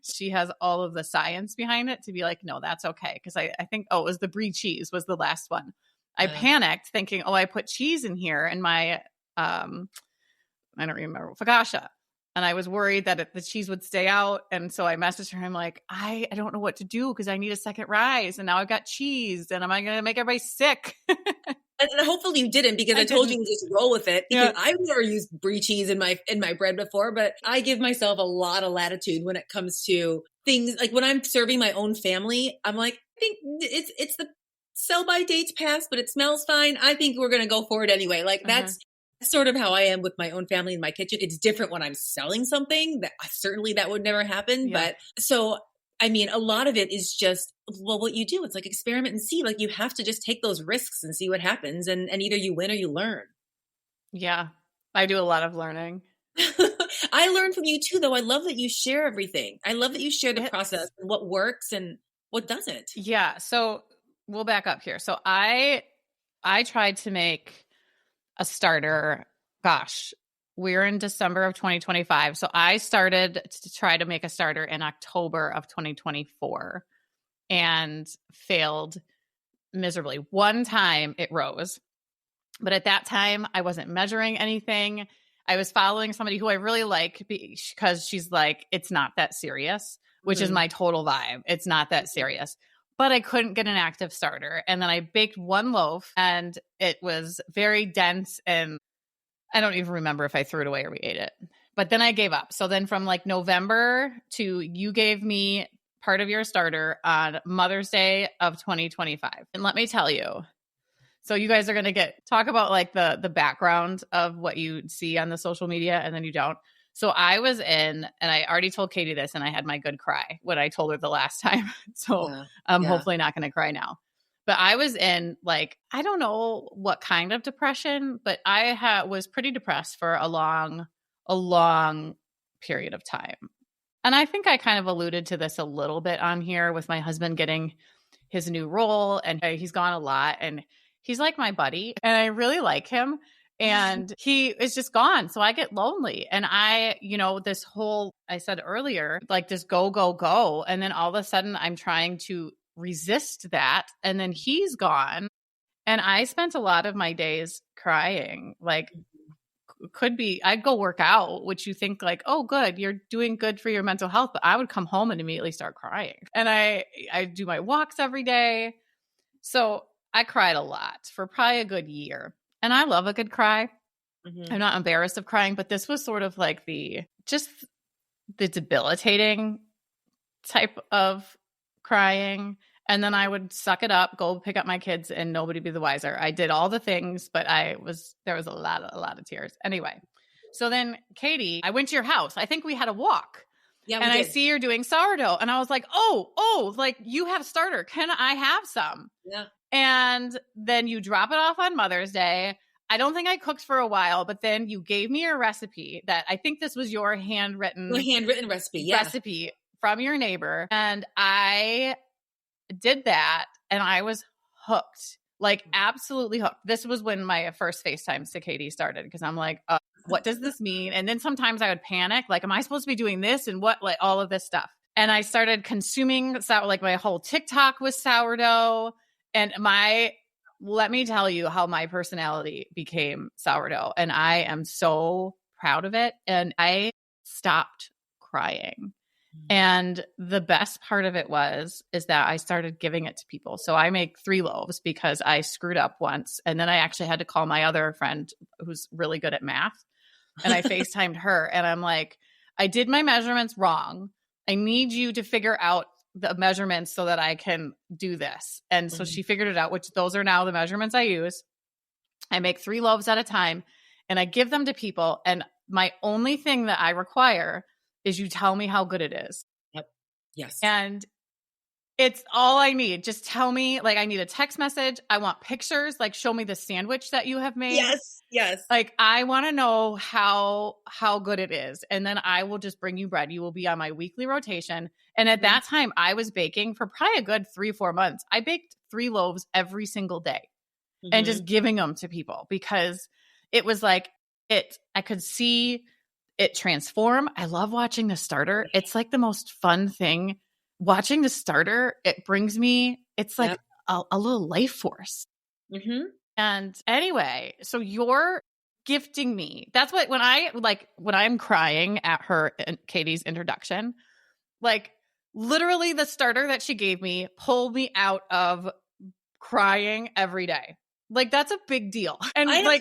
She has all of the science behind it to be like, no, that's okay. Cause I think, it was the brie cheese was the last one. I panicked thinking, I put cheese in here in my, I don't remember, focaccia. And I was worried that the cheese would stay out. And so I messaged her. I'm like, I don't know what to do because I need a second rise. And now I've got cheese. And am I going to make everybody sick? And hopefully you didn't, because I told you to just roll with it. Because I've never used brie cheese in my bread before, but I give myself a lot of latitude when it comes to things. Like when I'm serving my own family, I'm like, I think it's the sell by dates past, but it smells fine. I think we're going to go for it anyway. Like that's sort of how I am with my own family in my kitchen. It's different when I'm selling something that would never happen. Yeah. But so, I mean, a lot of it is just, what you do, it's like experiment and see. Like you have to just take those risks and see what happens. And either you win or you learn. Yeah. I do a lot of learning. I learn from you too, though. I love that you share everything. I love that you share the process and what works and what doesn't. Yeah. So we'll back up here. So I tried to make a starter. Gosh, we're in December of 2025. So I started to try to make a starter in October of 2024 and failed miserably. One time it rose, but at that time I wasn't measuring anything. I was following somebody who I really like because she's like, it's not that serious, which is my total vibe. It's not that serious. But I couldn't get an active starter. And then I baked one loaf and it was very dense. And I don't even remember if I threw it away or we ate it. But then I gave up. So then from like November to you gave me part of your starter on Mother's Day of 2025. And let me tell you, so you guys are going to talk about like the background of what you see on the social media and then you don't. So I was in, and I already told Katie this, and I had my good cry when I told her the last time. So I'm hopefully not going to cry now. But I was in like, I don't know what kind of depression, but I was pretty depressed for a long period of time. And I think I kind of alluded to this a little bit on here with my husband getting his new role, and he's gone a lot, and he's like my buddy, and I really like him. And he is just gone. So I get lonely. And I said earlier, like just go, go, go. And then all of a sudden I'm trying to resist that. And then he's gone. And I spent a lot of my days crying. Like I'd go work out, which you think like, oh, good, you're doing good for your mental health. But I would come home and immediately start crying. And I do my walks every day. So I cried a lot for probably a good year. And I love a good cry. I'm not embarrassed of crying, but this was sort of like the debilitating type of crying. And then I would suck it up, go pick up my kids, and nobody be the wiser. I did all the things, but there was a lot of tears. Anyway, so then Katie, I went to your house. I think we had a walk. Yeah, and I see you're doing sourdough. And I was like, oh, like you have starter. Can I have some? Yeah. And then you drop it off on Mother's Day. I don't think I cooked for a while, but then you gave me a recipe that I think this was your handwritten recipe from your neighbor. And I did that and I was hooked, like absolutely hooked. This was when my first FaceTimes to Katie started because I'm like, what does this mean? And then sometimes I would panic, like, am I supposed to be doing this and what, like all of this stuff. And I started consuming like my whole TikTok was sourdough. And let me tell you how my personality became sourdough. And I am so proud of it. And I stopped crying. And the best part of it is that I started giving it to people. So I make 3 loaves because I screwed up once. And then I actually had to call my other friend who's really good at math. And I FaceTimed her and I'm like, I did my measurements wrong. I need you to figure out the measurements so that I can do this. And so she figured it out, which those are now the measurements I use. I make 3 loaves at a time and I give them to people. And my only thing that I require is you tell me how good it is. Yep. Yes. And it's all I need. Just tell me, like, I need a text message. I want pictures, like show me the sandwich that you have made. Yes. Yes. Like, I want to know how good it is. And then I will just bring you bread. You will be on my weekly rotation. And at that time I was baking for probably a good 3-4 months. I baked 3 loaves every single day and just giving them to people because it was like I could see it transform. I love watching the starter. It's like the most fun thing. Watching the starter, it brings me, it's like a little life force. And anyway, so you're gifting me. That's what, when I'm crying at her and Katie's introduction, like literally the starter that she gave me pulled me out of crying every day. Like, that's a big deal. And I don't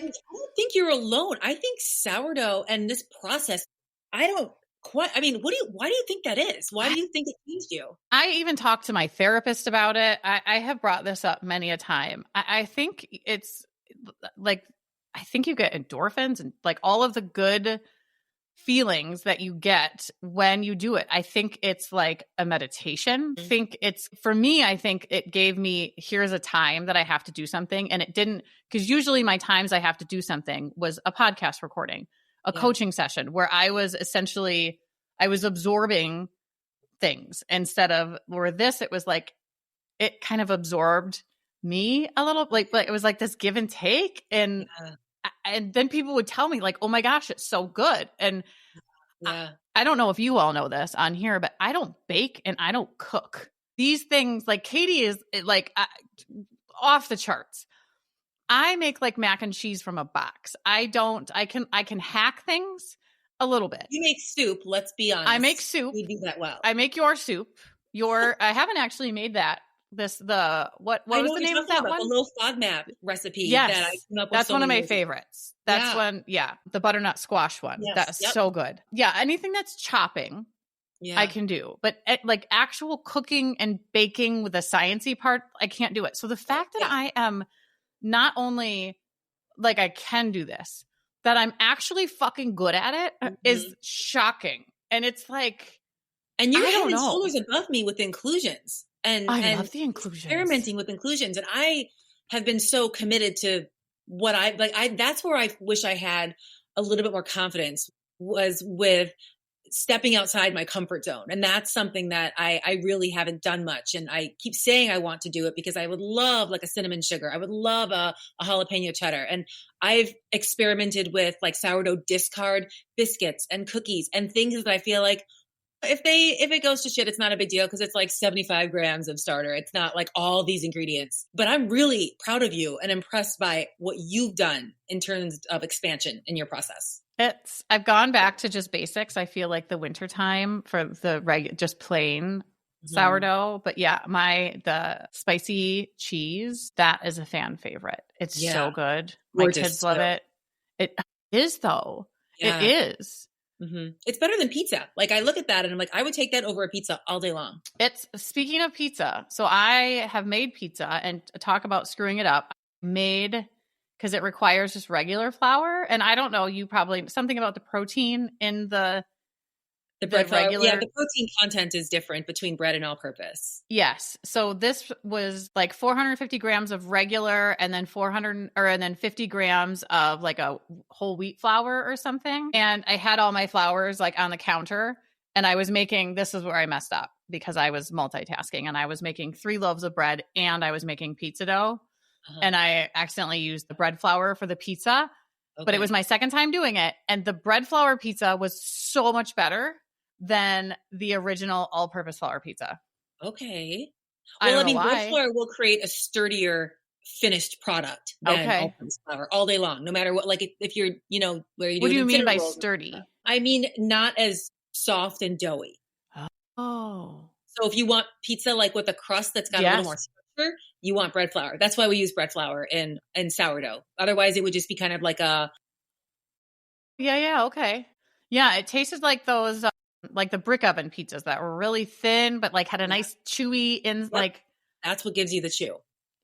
think you're alone. I think sourdough and this process, I don't quite, I mean, why do you think that is? Why do you think it changed you? I even talked to my therapist about it. I have brought this up many a time. I think it's like, I think you get endorphins and like all of the good feelings that you get when you do it. I think it's like a meditation. For me, I think it gave me, here's a time that I have to do something. And it didn't, because usually my times I have to do something was a podcast recording, a coaching session where I was absorbing things instead of where this, it was like, it kind of absorbed me a little, like it was like this give and take. And then people would tell me like, oh my gosh, it's so good. And I don't know if you all know this on here, but I don't bake and I don't cook. These things, like Katie is like off the charts. I make like mac and cheese from a box. I can hack things a little bit. You make soup, let's be honest. I make soup. You do that well. I make your soup. I haven't actually made that. What was the name of that one? The little FODMAP recipe. Yes, that I came up with. That's one of my favorites. That's one. Yeah, the butternut squash one. Yes. That's so good. Yeah, anything that's chopping, I can do. But like actual cooking and baking with the sciencey part, I can't do it. So the fact that I am not only like I can do this, that I'm actually fucking good at it is shocking. And it's like, and you're head and shoulders above me with inclusions. And I love the inclusions. Experimenting with inclusions. And I have been so committed to what that's where I wish I had a little bit more confidence, was with stepping outside my comfort zone. And that's something that I really haven't done much. And I keep saying I want to do it because I would love like a cinnamon sugar. I would love a jalapeno cheddar. And I've experimented with like sourdough discard biscuits and cookies and things that I feel like, if it goes to shit, it's not a big deal because it's like 75 grams of starter. It's not like all these ingredients. But I'm really proud of you and impressed by what you've done in terms of expansion in your process. I've gone back to just basics. I feel like the wintertime for the just plain sourdough. But yeah, the spicy cheese, that is a fan favorite. It's so good. My kids love it. It is though. Yeah. It is. It's better than pizza. Like I look at that and I'm like, I would take that over a pizza all day long. Speaking of pizza. So I have made pizza, and talk about screwing it up. Because it requires just regular flour. And I don't know, you probably something about the protein in the bread regular. Yeah, the protein content is different between bread and all purpose. Yes. So this was like 450 grams of regular and then 50 grams of like a whole wheat flour or something. And I had all my flours like on the counter, and I was making, this is where I messed up because I was multitasking, and I was making 3 loaves of bread and I was making pizza dough. And I accidentally used the bread flour for the pizza, but it was my second time doing it. And the bread flour pizza was so much better than the original all-purpose flour pizza. Okay. I Well, don't I know mean, bread why. flour will create a sturdier finished product than Okay. all-purpose flour all day long, no matter what. Like if you're, where you're What do doing you the mean cinnamon by rolls. sturdy? I mean, not as soft and doughy. Oh. So if you want pizza like with a crust that's got a little Yes. more structure, you want bread flour. That's why we use bread flour in sourdough. Otherwise, it would just be kind of like a Yeah, okay. Yeah, it tasted like those like the brick oven pizzas that were really thin but like had a yeah, nice chewy in yep. like That's what gives you the chew.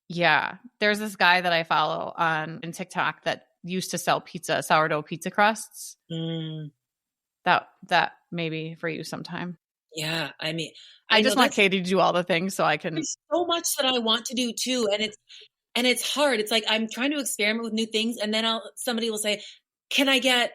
yeah. There's this guy that I follow on in TikTok that used to sell sourdough pizza crusts. Mm, That maybe for you sometime. yeah, I mean, I I know just want that's Katie to do all the things so I can. there's so much that I want to do too, and it's hard. It's like I'm trying to experiment with new things, and then somebody will say, "Can I get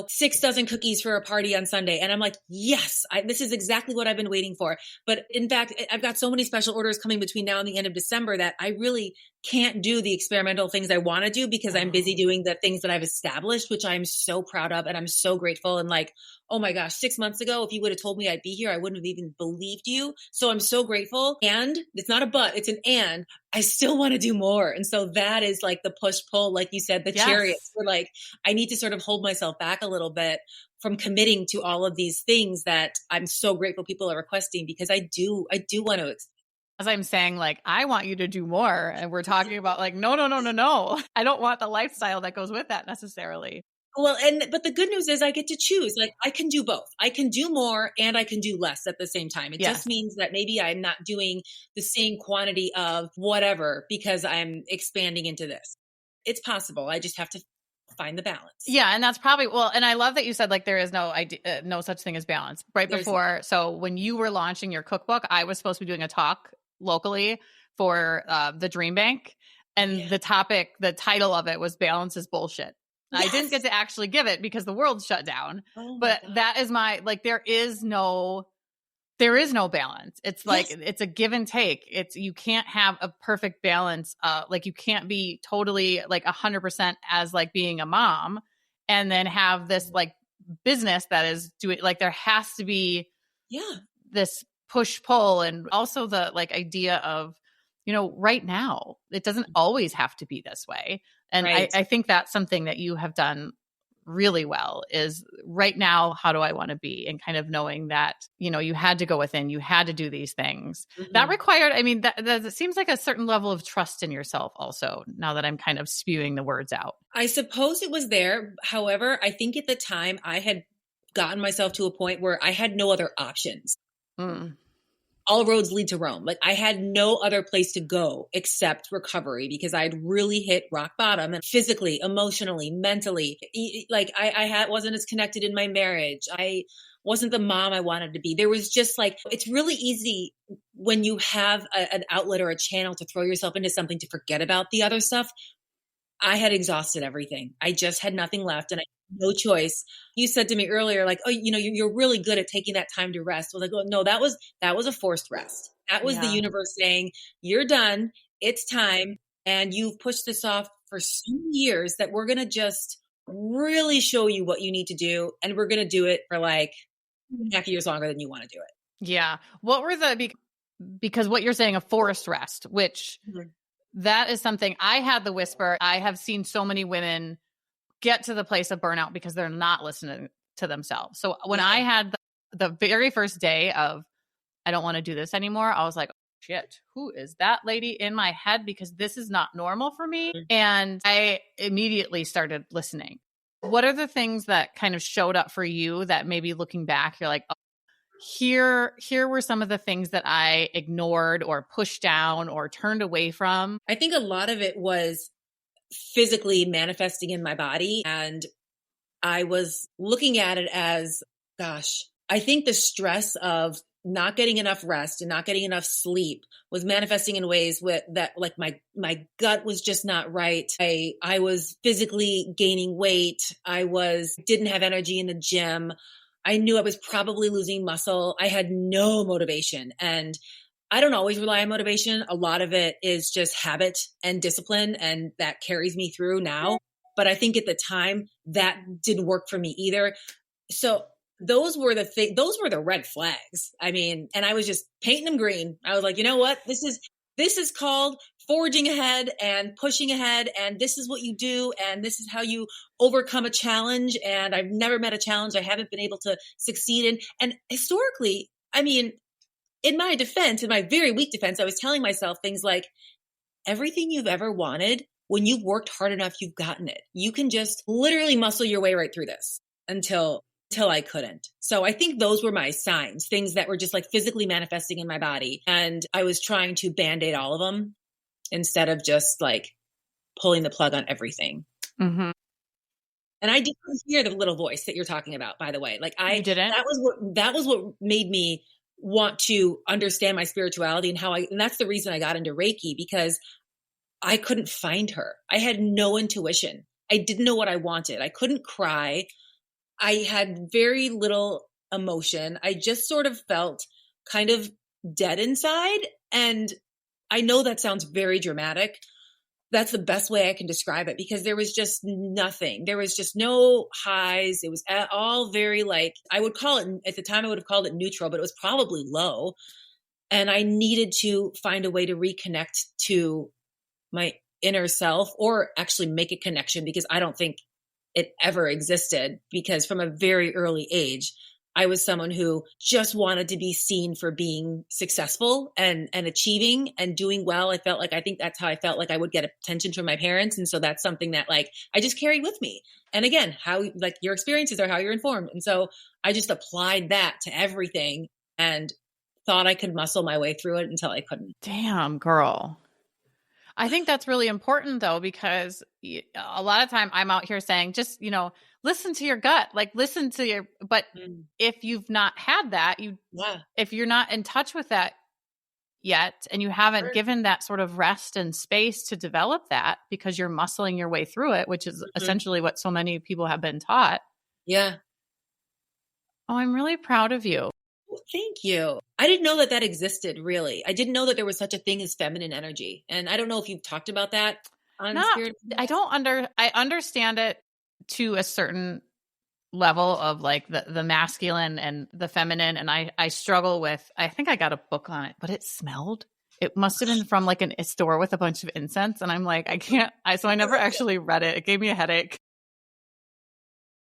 6 dozen cookies for a party on Sunday?" And I'm like, "Yes, this is exactly what I've been waiting for." But in fact, I've got so many special orders coming between now and the end of December that I really can't do the experimental things I want to do because I'm busy doing the things that I've established, which I'm so proud of and I'm so grateful. And like, oh my gosh, 6 months ago, if you would have told me I'd be here, I wouldn't have even believed you. So I'm so grateful. And it's not a but, it's an and. I still want to do more. And so that is like the push pull, like you said, the chariots. We're like, I need to sort of hold myself back a little bit from committing to all of these things that I'm so grateful people are requesting because I do want to. As I'm saying, like, I want you to do more. And we're talking about like, no. I don't want the lifestyle that goes with that necessarily. Well, but the good news is I get to choose. Like I can do both. I can do more and I can do less at the same time. It just means that maybe I'm not doing the same quantity of whatever because I'm expanding into this. It's possible. I just have to find the balance. Yeah, and that's probably and I love that you said like there is no idea, no such thing as balance. So when you were launching your cookbook, I was supposed to be doing a talk locally for the Dream Bank, and the title of it was "Balance is Bullshit." Yes. I didn't get to actually give it because the world shut down. But that is my like there is no balance. It's like it's a give and take. You can't have a perfect balance. Like you can't be totally like 100% as like being a mom and then have this like business that is doing like there has to be this push pull, and also the like idea of right now it doesn't always have to be this way. And I think that's something that you have done really well is right now, how do I want to be? And kind of knowing that, you had to go within, you had to do these things that required, I mean, that seems like a certain level of trust in yourself also, now that I'm kind of spewing the words out. I suppose it was there. However, I think at the time I had gotten myself to a point where I had no other options. All roads lead to Rome. Like I had no other place to go except recovery because I'd really hit rock bottom and physically, emotionally, mentally. Like I wasn't as connected in my marriage. I wasn't the mom I wanted to be. There was just like, it's really easy when you have an outlet or a channel to throw yourself into something to forget about the other stuff. I had exhausted everything. I just had nothing left and I had no choice. You said to me earlier, like, oh, you're really good at taking that time to rest. I was like, oh, no, that was a forced rest. That was the universe saying, you're done. It's time. And you've pushed this off for so many years that we're going to just really show you what you need to do. And we're going to do it for like 2.5 years longer than you want to do it. Yeah. What were because what you're saying, a forced rest, which that is something I had the whisper. I have seen so many women get to the place of burnout because they're not listening to themselves. So when I had the very first day of, I don't want to do this anymore, I was like, oh, shit, who is that lady in my head? Because this is not normal for me. And I immediately started listening. What are the things that kind of showed up for you that maybe looking back, you're like, oh, here were some of the things that I ignored or pushed down or turned away from? I think a lot of it was physically manifesting in my body. And I was looking at it as, gosh, I think the stress of not getting enough rest and not getting enough sleep was manifesting in ways that like my gut was just not right. I was physically gaining weight. Didn't have energy in the gym. I knew I was probably losing muscle. I had no motivation. And I don't always rely on motivation. A lot of it is just habit and discipline, and that carries me through now. But I think at the time that didn't work for me either. So those were those were the red flags. I mean, and I was just painting them green. I was like, you know what? This is called forging ahead and pushing ahead. And this is what you do. And this is how you overcome a challenge. And I've never met a challenge I haven't been able to succeed in. And historically, I mean, in my defense, in my very weak defense, I was telling myself things like, everything you've ever wanted, when you've worked hard enough, you've gotten it. You can just literally muscle your way right through this until I couldn't. So I think those were my signs, things that were just like physically manifesting in my body. And I was trying to band-aid all of them instead of just like pulling the plug on everything. Mm-hmm. And I didn't hear the little voice that you're talking about, by the way. Like You didn't? that was what made me want to understand my spirituality and that's the reason I got into Reiki, because I couldn't find her. I had no intuition. I didn't know what I wanted. I couldn't cry. I had very little emotion. I just sort of felt kind of dead inside. And I know that sounds very dramatic. That's the best way I can describe it, because there was just nothing. There was just no highs. It was all very like, I would call it, at the time I would have called it neutral, but it was probably low. And I needed to find a way to reconnect to my inner self, or actually make a connection, because I don't think it ever existed, because from a very early age, I was someone who just wanted to be seen for being successful and achieving and doing well. I think that's how I felt like I would get attention from my parents. And so that's something that like, I just carried with me. And again, how like your experiences are how you're informed. And so I just applied that to everything and thought I could muscle my way through it until I couldn't. Damn, girl. I think that's really important though, because a lot of time I'm out here saying, just, listen to your gut, like listen to your, but if you've not had that, if you're not in touch with that yet, and you haven't given that sort of rest and space to develop that, because you're muscling your way through it, which is essentially what so many people have been taught. Yeah. Oh, I'm really proud of you. Thank you. I didn't know that existed, really. I didn't know that there was such a thing as feminine energy. And I don't know if you've talked about that on Spirit. I understand it to a certain level of like the masculine and the feminine. And I struggle with, I think I got a book on it, but it smelled. It must have been from like a store with a bunch of incense. And I'm like, so I never actually read it. It gave me a headache.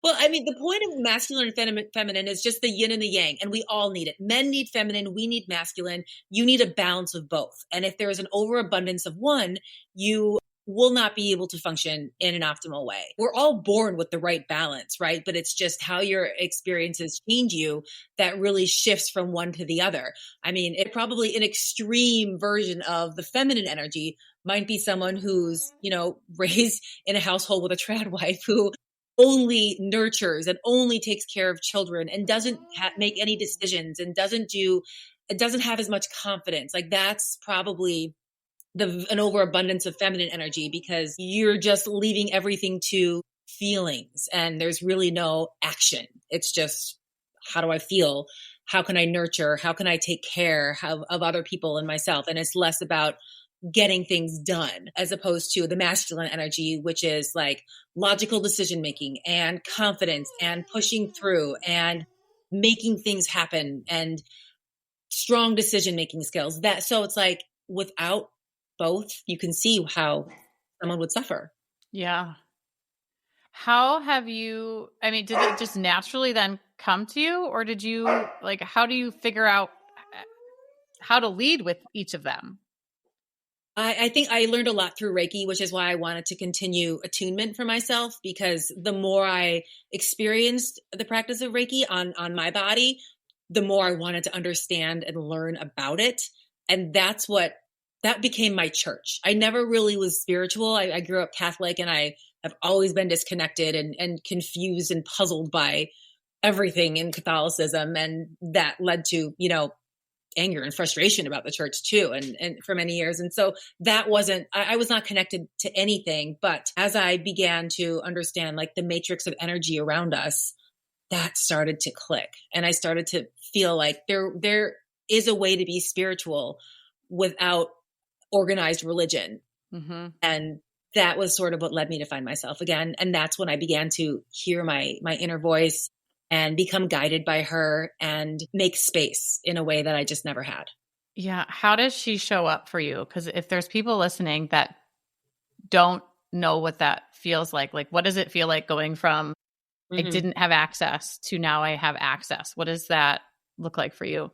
Well, I mean, the point of masculine and feminine is just the yin and the yang, and we all need it. Men need feminine, we need masculine. You need a balance of both. And if there is an overabundance of one, you will not be able to function in an optimal way. We're all born with the right balance, right? But it's just how your experiences change you that really shifts from one to the other. I mean, it probably an extreme version of the feminine energy might be someone who's, raised in a household with a trad wife who only nurtures and only takes care of children and doesn't make any decisions and doesn't have as much confidence. Like that's probably an overabundance of feminine energy, because you're just leaving everything to feelings and there's really no action. It's just, how do I feel? How can I nurture? How can I take care of other people and myself? And it's less about getting things done, as opposed to the masculine energy, which is like logical decision making and confidence and pushing through and making things happen and strong decision making skills. So it's like without both, you can see how someone would suffer. Yeah. How have you, I mean, did it just naturally then come to you, or did you how do you figure out how to lead with each of them? I think I learned a lot through Reiki, which is why I wanted to continue attunement for myself, because the more I experienced the practice of Reiki on my body, the more I wanted to understand and learn about it. And that became my church. I never really was spiritual. I grew up Catholic, and I have always been disconnected and confused and puzzled by everything in Catholicism. And that led to, anger and frustration about the church too, and for many years. And so I was not connected to anything. But as I began to understand like the matrix of energy around us, that started to click. And I started to feel like there is a way to be spiritual without organized religion. Mm-hmm. And that was sort of what led me to find myself again. And that's when I began to hear my inner voice and become guided by her and make space in a way that I just never had. Yeah. How does she show up for you? Because if there's people listening that don't know what that feels like what does it feel like going from I didn't have access to now I have access? What does that look like for you?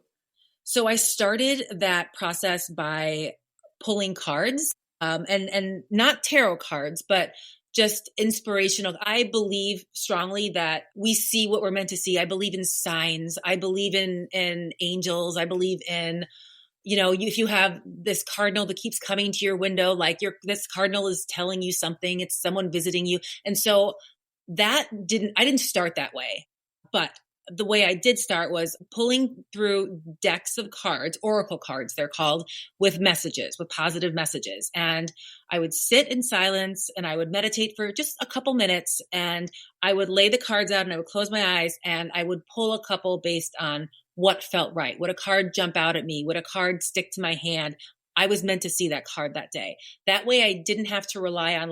So I started that process by pulling cards, and not tarot cards, but just inspirational. I believe strongly that we see what we're meant to see. I believe in signs. I believe in angels. I believe in, if you have this cardinal that keeps coming to your window, like this cardinal is telling you something, it's someone visiting you. And so I didn't start that way, but the way I did start was pulling through decks of cards, oracle cards, they're called, with positive messages. And I would sit in silence and I would meditate for just a couple minutes, and I would lay the cards out and I would close my eyes and I would pull a couple based on what felt right. Would a card jump out at me? Would a card stick to my hand? I was meant to see that card that day. That way I didn't have to rely on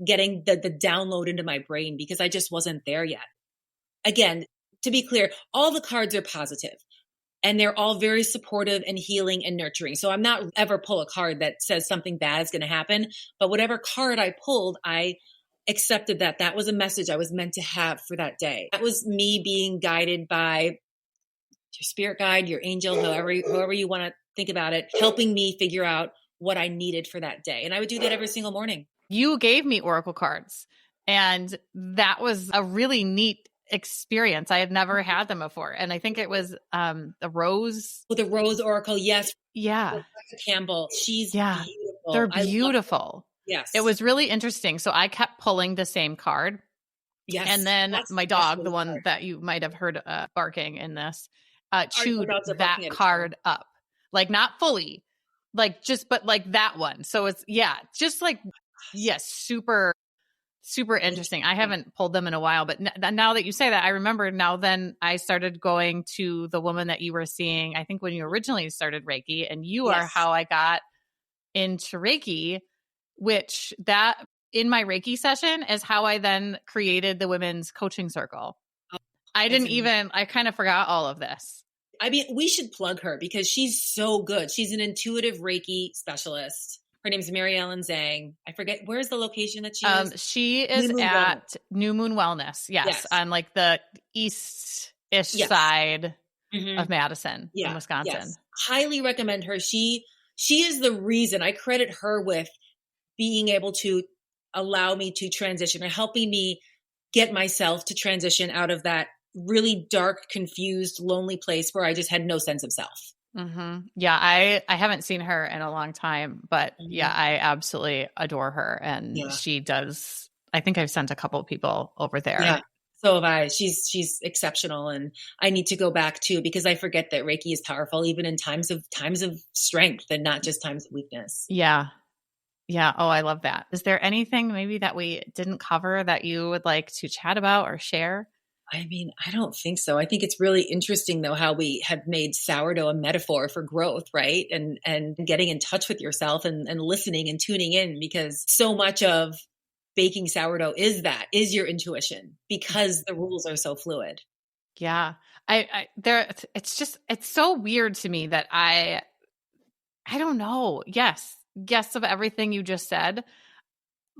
getting the download into my brain, because I just wasn't there yet. Again, to be clear, all the cards are positive and they're all very supportive and healing and nurturing. So I'm not ever pull a card that says something bad is going to happen, but whatever card I pulled, I accepted that was a message I was meant to have for that day. That was me being guided by your spirit guide, your angel, however you want to think about it, helping me figure out what I needed for that day. And I would do that every single morning. You gave me oracle cards, and that was a really neat experience. I had never had them before. And I think it was the rose. Well, the rose oracle. Yes. Yeah. Rebecca Campbell. She's beautiful. They're beautiful. Yes. It was really interesting. So I kept pulling the same card. Yes. And then my dog, the one that you might have heard barking in this, chewed that card up. Not fully, but that one. So it's, just super, super interesting. I haven't pulled them in a while, but now that you say that, I remember now. Then I started going to the woman that you were seeing, I think when you originally started Reiki, and you are how I got into Reiki, which that in my Reiki session is how I then created the women's coaching circle. I kind of forgot all of this. I mean, we should plug her because she's so good. She's an intuitive Reiki specialist. Her name's Mary Ellen Zhang. I forget, where's the location that she is? She is at New Moon Wellness. Yes. On the east-ish side of Madison in Wisconsin. Yes. Highly recommend her. She is the reason I credit her with being able to allow me to transition, or helping me get myself to transition out of that really dark, confused, lonely place where I just had no sense of self. Mm-hmm. Yeah, I haven't seen her in a long time, but I absolutely adore her, and she does. I think I've sent a couple of people over there. Yeah, so have I. She's exceptional, and I need to go back too, because I forget that Reiki is powerful even in times of strength and not just times of weakness. Yeah. Yeah. Oh, I love that. Is there anything maybe that we didn't cover that you would like to chat about or share? I mean, I don't think so. I think it's really interesting, though, how we have made sourdough a metaphor for growth, right? And getting in touch with yourself and listening and tuning in, because so much of baking sourdough is your intuition, because the rules are so fluid. Yeah. It's so weird to me that I don't know. Yes, of everything you just said,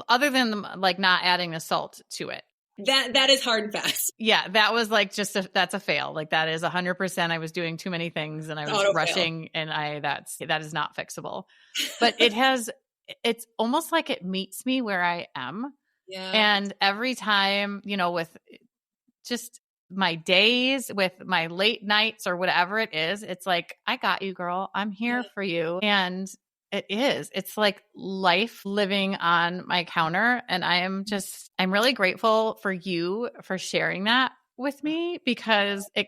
other than not adding the salt to it. That is hard and fast. Yeah, that was that's a fail. That is 100%. I was doing too many things and I was rushing, and that is not fixable. But it's almost like it meets me where I am. Yeah. And every time, with just my days, with my late nights or whatever it is, it's like, I got you, girl. I'm here for you. And it's like life living on my counter. And I'm really grateful for you for sharing that with me, because it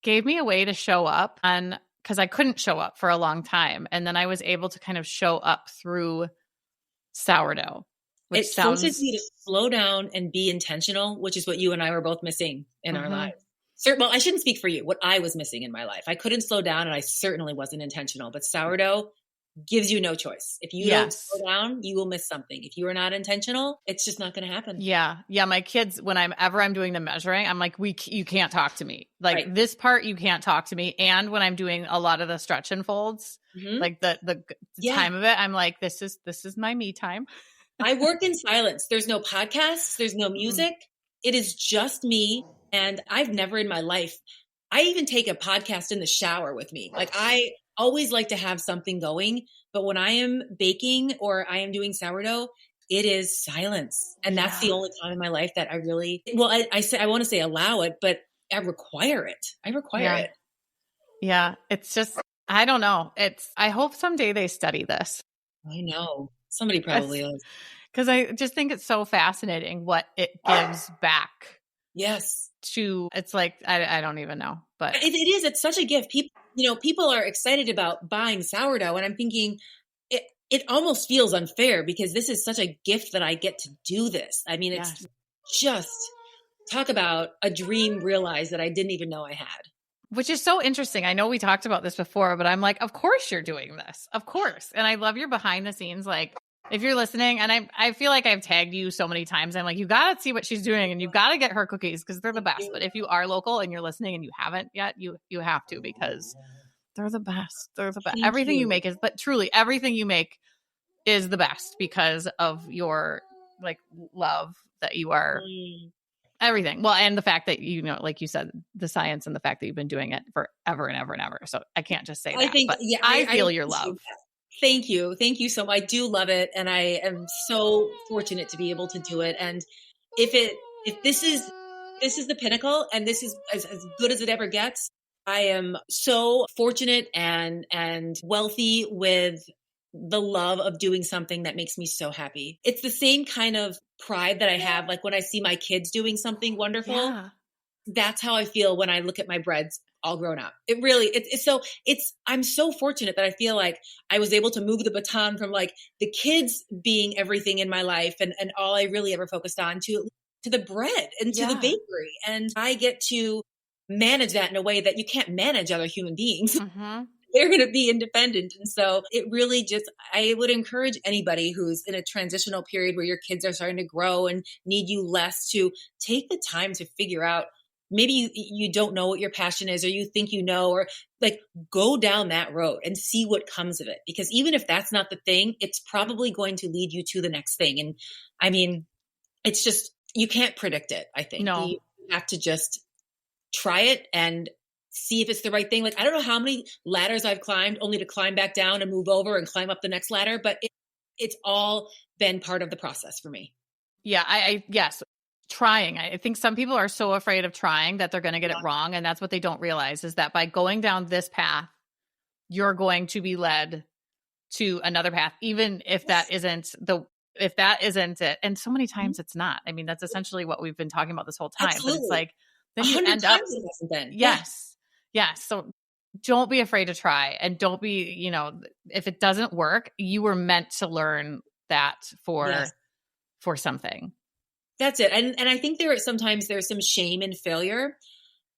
gave me a way to show up, and because I couldn't show up for a long time. And then I was able to kind of show up through sourdough. It forces you to slow down and be intentional, which is what you and I were both missing in our lives. Well, I shouldn't speak for you. What I was missing in my life. I couldn't slow down, and I certainly wasn't intentional. But sourdough gives you no choice. If you don't Yes. slow down, you will miss something. If you are not intentional, it's just not going to happen. Yeah. Yeah. My kids, when I'm doing the measuring, I'm like, you can't talk to me. Like Right. this part, you can't talk to me. And when I'm doing a lot of the stretch and folds, like the time of it, I'm like, this is my me time. I work in silence. There's no podcasts. There's no music. It is just me. And I've never in my life, I even take a podcast in the shower with me. Like I always like to have something going, but when I am baking or I am doing sourdough, it is silence. And that's the only time in my life that I really, well, I say, I want to say allow it, but I require it. I require it. Yeah. It's just, I don't know. I hope someday they study this. I know. Somebody probably is. Because I just think it's so fascinating what it gives back. Yes. It's like, I don't even know, but it is. It's such a gift. People are excited about buying sourdough, and I'm thinking it almost feels unfair because this is such a gift that I get to do this. I mean, it's just talk about a dream realized that I didn't even know I had. Which is so interesting. I know we talked about this before, but I'm like, of course you're doing this. Of course. And I love your behind the scenes. Like if you're listening, and I feel like I've tagged you so many times. I'm like, you got to see what she's doing and you got to get her cookies because they're the best. But if you are local and you're listening and you haven't yet, you have to because they're the best. They're the best. Everything you make but truly everything you make is the best because of your like love that you are everything. Well, and the fact that, like you said, the science and the fact that you've been doing it forever and ever and ever. So I can't just say that. I feel your love. Thank you. Thank you so much. I do love it. And I am so fortunate to be able to do it. And if this is the pinnacle and this is as good as it ever gets, I am so fortunate and wealthy with the love of doing something that makes me so happy. It's the same kind of pride that I have. Like when I see my kids doing something wonderful, that's how I feel when I look at my breads all grown up. It really, I'm so fortunate that I feel like I was able to move the baton from like the kids being everything in my life and all I really ever focused on to the bread and to the bakery. And I get to manage that in a way that you can't manage other human beings. They're going to be independent. And so it really I would encourage anybody who's in a transitional period where your kids are starting to grow and need you less to take the time to figure out, maybe you don't know what your passion is, or you think you know, or like go down that road and see what comes of it. Because even if that's not the thing, it's probably going to lead you to the next thing. And I mean, it's just, you can't predict it. I think you have to just try it and see if it's the right thing. Like, I don't know how many ladders I've climbed only to climb back down and move over and climb up the next ladder, but it's all been part of the process for me. Yeah. Yes. Trying. I think some people are so afraid of trying that they're going to get it wrong. And that's what they don't realize is that by going down this path, you're going to be led to another path, even if that isn't it. And so many times it's not. I mean, that's essentially what we've been talking about this whole time. Absolutely. But it's like, then you end up. It hasn't been. Yes. Yes. So don't be afraid to try, and don't be, if it doesn't work, you were meant to learn that for something. That's it. And I think sometimes there's some shame in failure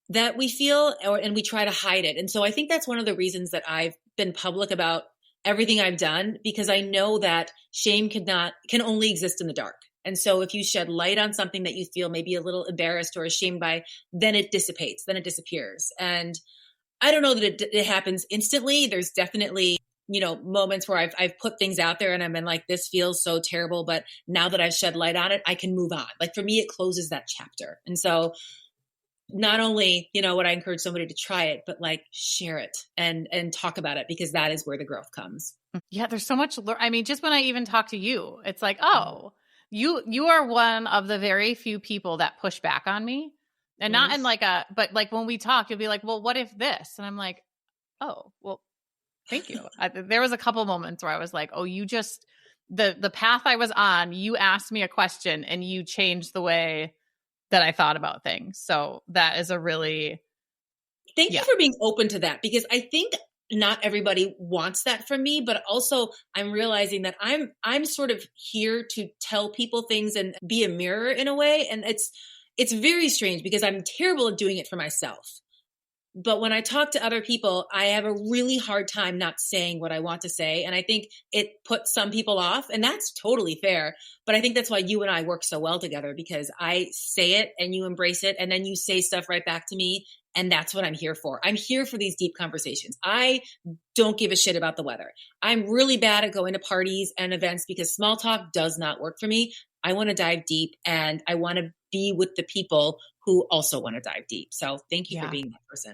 that we feel, and we try to hide it. And so I think that's one of the reasons that I've been public about everything I've done, because I know that shame can only exist in the dark. And so if you shed light on something that you feel maybe a little embarrassed or ashamed by, then it dissipates, then it disappears. And I don't know that it happens instantly. There's definitely, moments where I've put things out there and I've been like, this feels so terrible, but now that I've shed light on it, I can move on. Like for me, it closes that chapter. And so not only, would I encourage somebody to try it, but like share it and talk about it, because that is where the growth comes. Yeah. There's so much. I mean, just when I even talk to you, it's like, oh, you are one of the very few people that push back on me, and not in but like when we talk, you'll be like, well, what if this? And I'm like, oh, well, thank you. There was a couple moments where I was like, oh, you just, the path I was on, you asked me a question and you changed the way that I thought about things. So that is a really. Thank you for being open to that, because I think not everybody wants that from me, but also I'm realizing that I'm sort of here to tell people things and be a mirror in a way. And it's very strange because I'm terrible at doing it for myself. But when I talk to other people, I have a really hard time not saying what I want to say. And I think it puts some people off, and that's totally fair. But I think that's why you and I work so well together, because I say it and you embrace it, and then you say stuff right back to me. And that's what I'm here for. I'm here for these deep conversations. I don't give a shit about the weather. I'm really bad at going to parties and events because small talk does not work for me. I want to dive deep, and I want to be with the people who also want to dive deep. So thank you for being that person.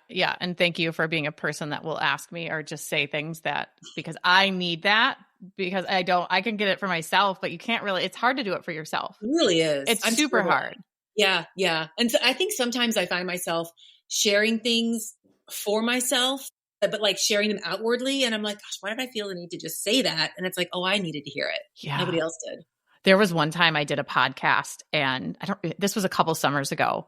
Yeah. And thank you for being a person that will ask me or just say things that, because I need that, because I can get it for myself, but you can't really, it's hard to do it for yourself. It really is. It's super hard. Yeah. And so I think sometimes I find myself sharing things for myself, but like sharing them outwardly. And I'm like, gosh, why did I feel the need to just say that? And it's like, oh, I needed to hear it. Yeah. Nobody else did. There was one time I did a podcast, and this was a couple summers ago.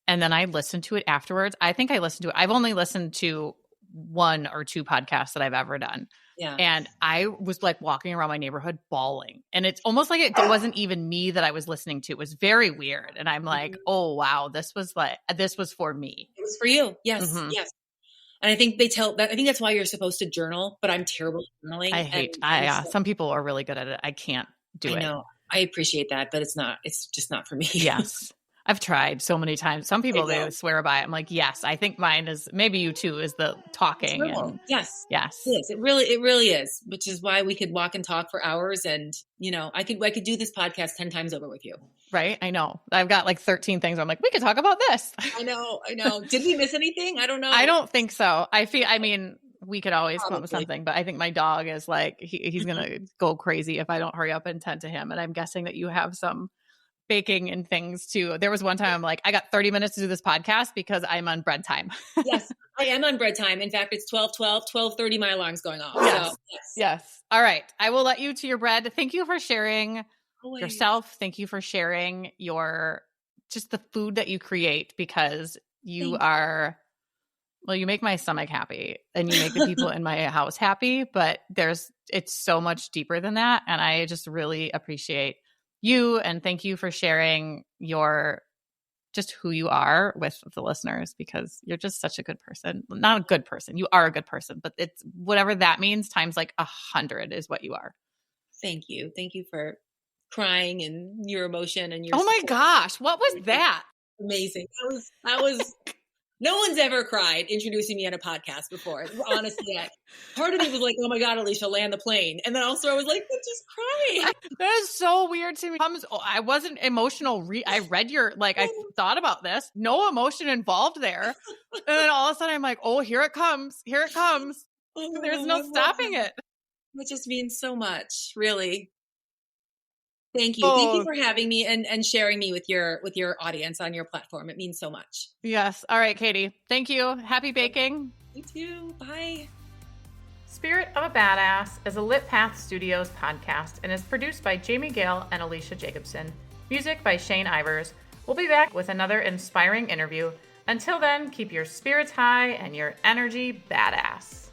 And then I listened to it afterwards. I think I listened to it. I've only listened to 1 or 2 podcasts that I've ever done. Yeah. And I was like walking around my neighborhood bawling. And it's almost like it wasn't even me that I was listening to. It was very weird. And I'm like, oh, wow, this was for me. It was for you. Yes. Mm-hmm. Yes. And I think I think that's why you're supposed to journal, but I'm terrible at journaling. Some people are really good at it. I can't do it. I know. I appreciate that, but it's just not for me. Yes. I've tried so many times. Some people, they swear by it. I'm like, yes, I think mine is, maybe you too, is the talking. And, yes. Yes. It is. It really is, which is why we could walk and talk for hours. And, I could do this podcast 10 times over with you. Right. I know. I've got like 13 things. I'm like, we could talk about this. I know. Did we miss anything? I don't know. I don't think so. We could always come up with something, but I think my dog is like, he's going to go crazy if I don't hurry up and tend to him. And I'm guessing that you have some baking and things too. There was one time I'm like, I got 30 minutes to do this podcast because I'm on bread time. Yes, I am on bread time. In fact, it's 12:30, my alarm's going off. Yes. So, yes. All right. I will let you to your bread. Thank you for sharing yourself. Thank you for sharing just the food that you create, because you make my stomach happy and you make the people in my house happy, but it's so much deeper than that. And I just really appreciate you, and thank you for sharing just who you are with the listeners, because you're just such a good person. Not a good person. You are a good person, but it's whatever that means times like 100 is what you are. Thank you. Thank you for crying and your emotion and your Oh my gosh. What was that? Amazing. That was no one's ever cried introducing me on a podcast before. Honestly, part of me was like, oh my God, Alecia, land the plane. And then also I was like, I'm just crying. That is so weird to me. I wasn't emotional. I read I thought about this. No emotion involved there. And then all of a sudden I'm like, oh, here it comes. Here it comes. There's no stopping it. It just means so much, really. Thank you. Thank you for having me and sharing me with your audience on your platform. It means so much. Yes. All right, Katie. Thank you. Happy baking. You too. Bye. Spirit of a Badass is a Lit Path Studios podcast and is produced by Jamie Gale and Alecia Jacobson. Music by Shane Ivers. We'll be back with another inspiring interview. Until then, keep your spirits high and your energy badass.